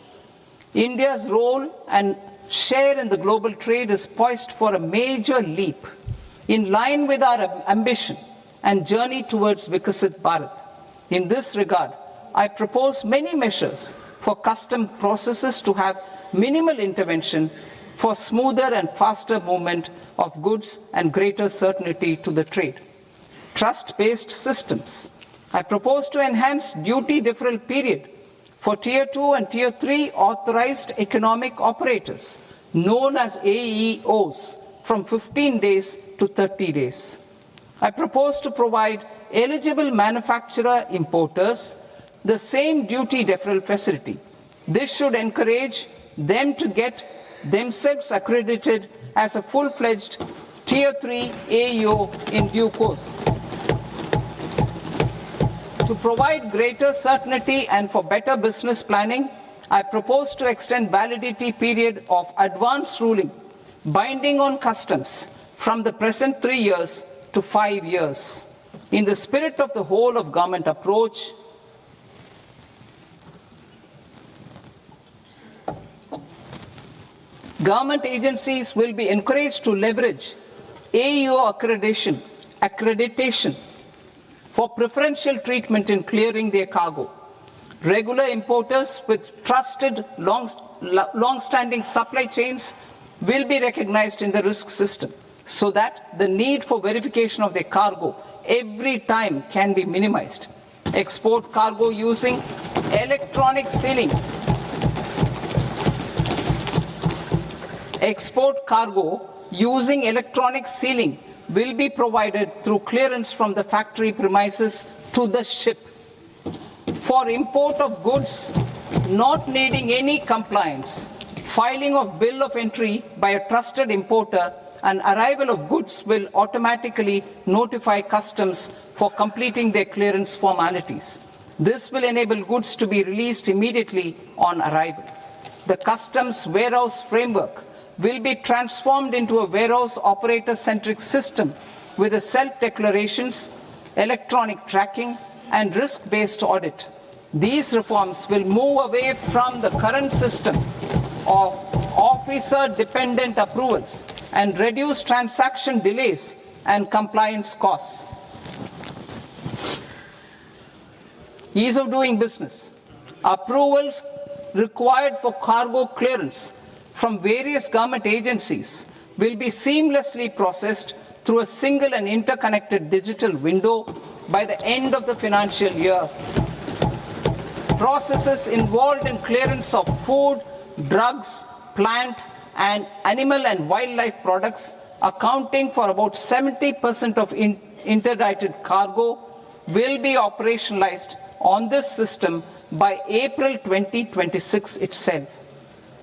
A: India's role and share in the global trade is poised for a major leap in line with our ambition and journey towards Vikasit Bharat. In this regard, I propose many measures for custom processes to have minimal intervention for smoother and faster movement of goods and greater certainty to the trade. Trust-based systems. I propose to enhance duty deferral period for Tier 2 and Tier 3 authorized economic operators, known as AEOs, from 15 days to 30 days. I propose to provide eligible manufacturer importers the same duty deferral facility. This should encourage them to get themselves accredited as a full-fledged Tier 3 AEO in due course. To provide greater certainty and for better business planning, I propose to extend validity period of advance ruling binding on customs from the present 3 years to 5 years. In the spirit of the whole of government approach, government agencies will be encouraged to leverage AEO accreditation for preferential treatment in clearing their cargo. Regular importers with trusted long-standing supply chains will be recognized in the risk system so that the need for verification of their cargo every time can be minimized. Export cargo using electronic sealing. Export cargo using electronic sealing will be provided through clearance from the factory premises to the ship. For import of goods not needing any compliance, filing of bill of entry by a trusted importer and arrival of goods will automatically notify customs for completing their clearance formalities. This will enable goods to be released immediately on arrival. The customs warehouse framework will be transformed into a warehouse operator-centric system with a self-declarations, electronic tracking, and risk-based audit. These reforms will move away from the current system of officer-dependent approvals and reduce transaction delays and compliance costs. Ease of doing business. Approvals required for cargo clearance from various government agencies will be seamlessly processed through a single and interconnected digital window by the end of the financial year. Processes involved in clearance of food, drugs, plant, and animal and wildlife products, accounting for about 70% of interdicted cargo, will be operationalized on this system by April 2026 itself.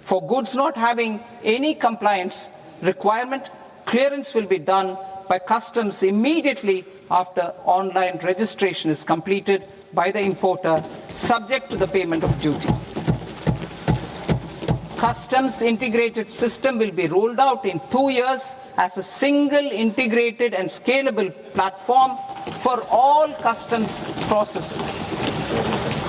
A: For goods not having any compliance requirement, clearance will be done by customs immediately after online registration is completed by the importer, subject to the payment of duty. Customs integrated system will be rolled out in 2 years as a single integrated and scalable platform for all customs processes.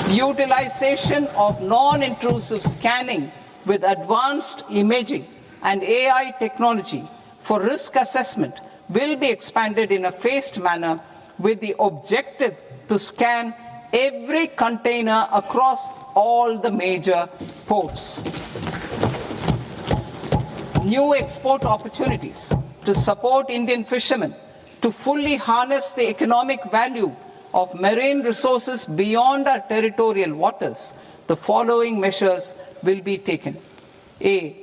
A: Utilization of non-intrusive scanning with advanced imaging and AI technology for risk assessment will be expanded in a phased manner with the objective to scan every container across all the major ports. New export opportunities to support Indian fishermen to fully harness the economic value of marine resources beyond our territorial waters, the following measures will be taken. A.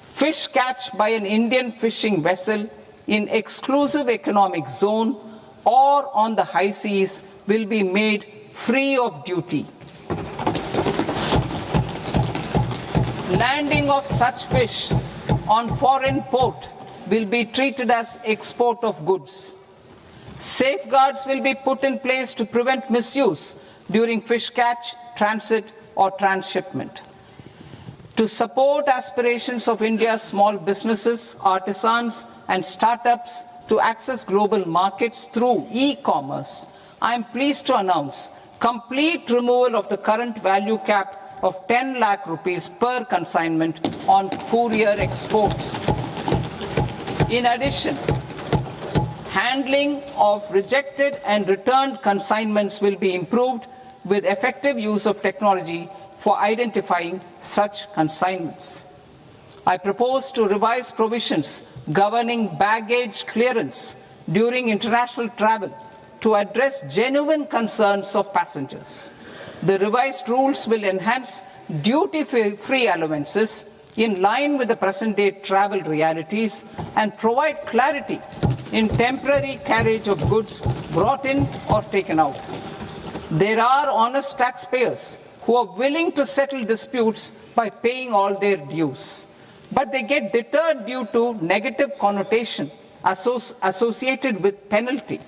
A: Fish catch by an Indian fishing vessel in exclusive economic zone or on the high seas will be made free of duty. Landing of such fish on foreign port will be treated as export of goods. Safeguards will be put in place to prevent misuse during fish catch, transit, or transshipment. To support aspirations of India's small businesses, artisans, and startups to access global markets through e-commerce, I am pleased to announce complete removal of the current value cap of 10 lakh rupees per consignment on courier exports. In addition, handling of rejected and returned consignments will be improved with effective use of technology for identifying such consignments. I propose to revise provisions governing baggage clearance during international travel to address genuine concerns of passengers. The revised rules will enhance duty-free allowances in line with the present-day travel realities and provide clarity in temporary carriage of goods brought in or taken out. There are honest taxpayers who are willing to settle disputes by paying all their dues, but they get deterred due to negative connotation associated with penalty.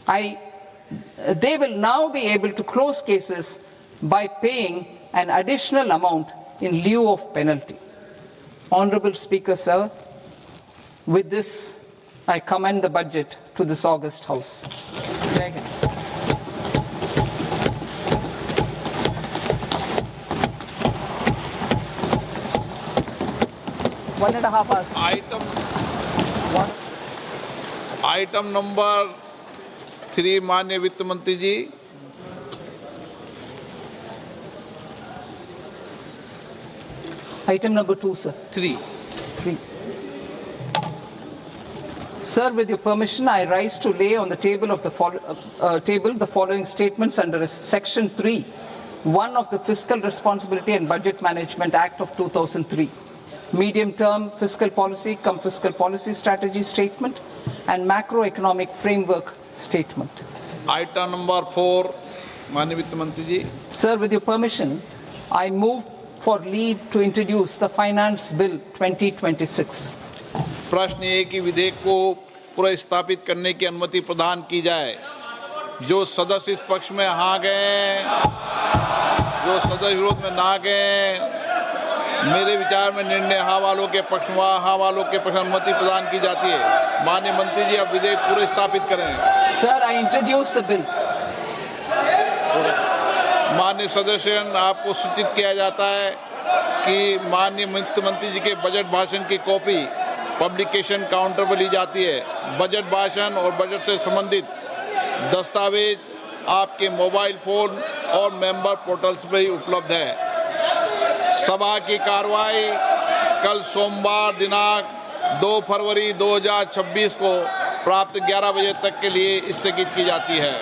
A: They will now be able to close cases by paying an additional amount in lieu of penalty. Honorable Speaker, sir, with this, I commend the budget to this august House. Jai Hind. One and a half hours.
B: Item number 3 माननीय वित्त मंत्री जी।
A: Item number 2, sir.
B: 3
A: Sir, with your permission, I rise to lay on the table of the following statements under Section 3, 1 of the Fiscal Responsibility and Budget Management Act of 2003. Medium-term fiscal policy, fiscal policy strategy statement, and macroeconomic framework statement.
B: Item number 4 माननीय वित्त मंत्री जी।
A: Sir, with your permission, I move for leave to introduce the Finance Bill 2026.
B: प्रश्न ये कि विधेयक को पुनर्स्थापित करने की अनुमति प्रदान की जाए। जो सदस्य इस पक्ष में हाँ गए, जो सदस्य विरोध में ना गए, मेरे विचार में निर्णय हाँ वालों के पक्ष में हाँ वालों के पक्ष में अनुमति प्रदान की जाती है। माननीय मंत्री जी, अब विधेयक पुनर्स्थापित करें।
A: Sir, I introduce the bill.
B: माननीय सदस्यगण, आपको सूचित किया जाता है कि माननीय वित्त मंत्री जी के बजट भाषण की कॉपी पब्लिकेशन काउंटर पर ली जाती है। बजट भाषण और बजट से संबंधित दस्तावेज आपके मोबाइल फोन और मेंबर पोर्टल्स पर ही उपलब्ध है। सभा की कार्रवाई कल सोमवार दिनांक 2 फरवरी 2026 को प्राप्त 11 बजे तक के लिए स्थगित की जाती है।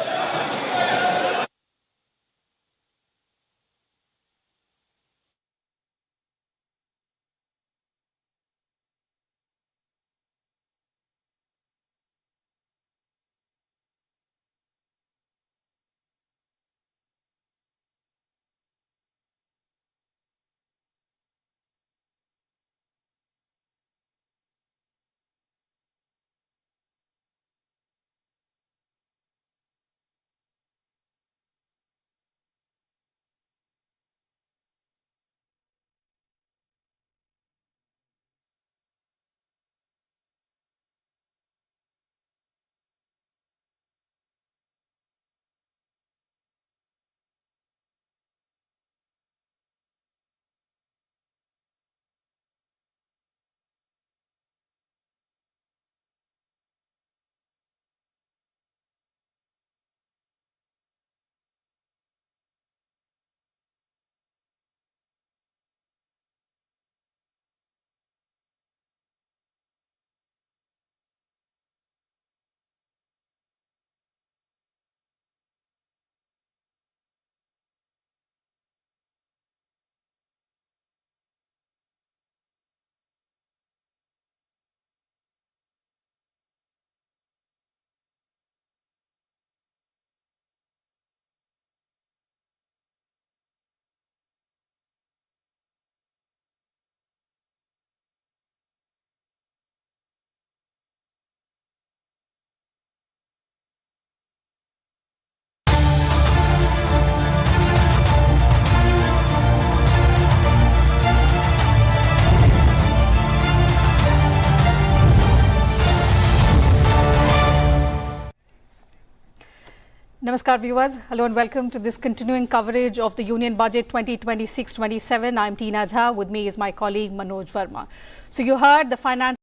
C: Namaskar viewers, hello and welcome to this continuing coverage of the Union Budget 2026-27. I'm Tina Jha, with me is my colleague Manoj Verma. So you heard the finance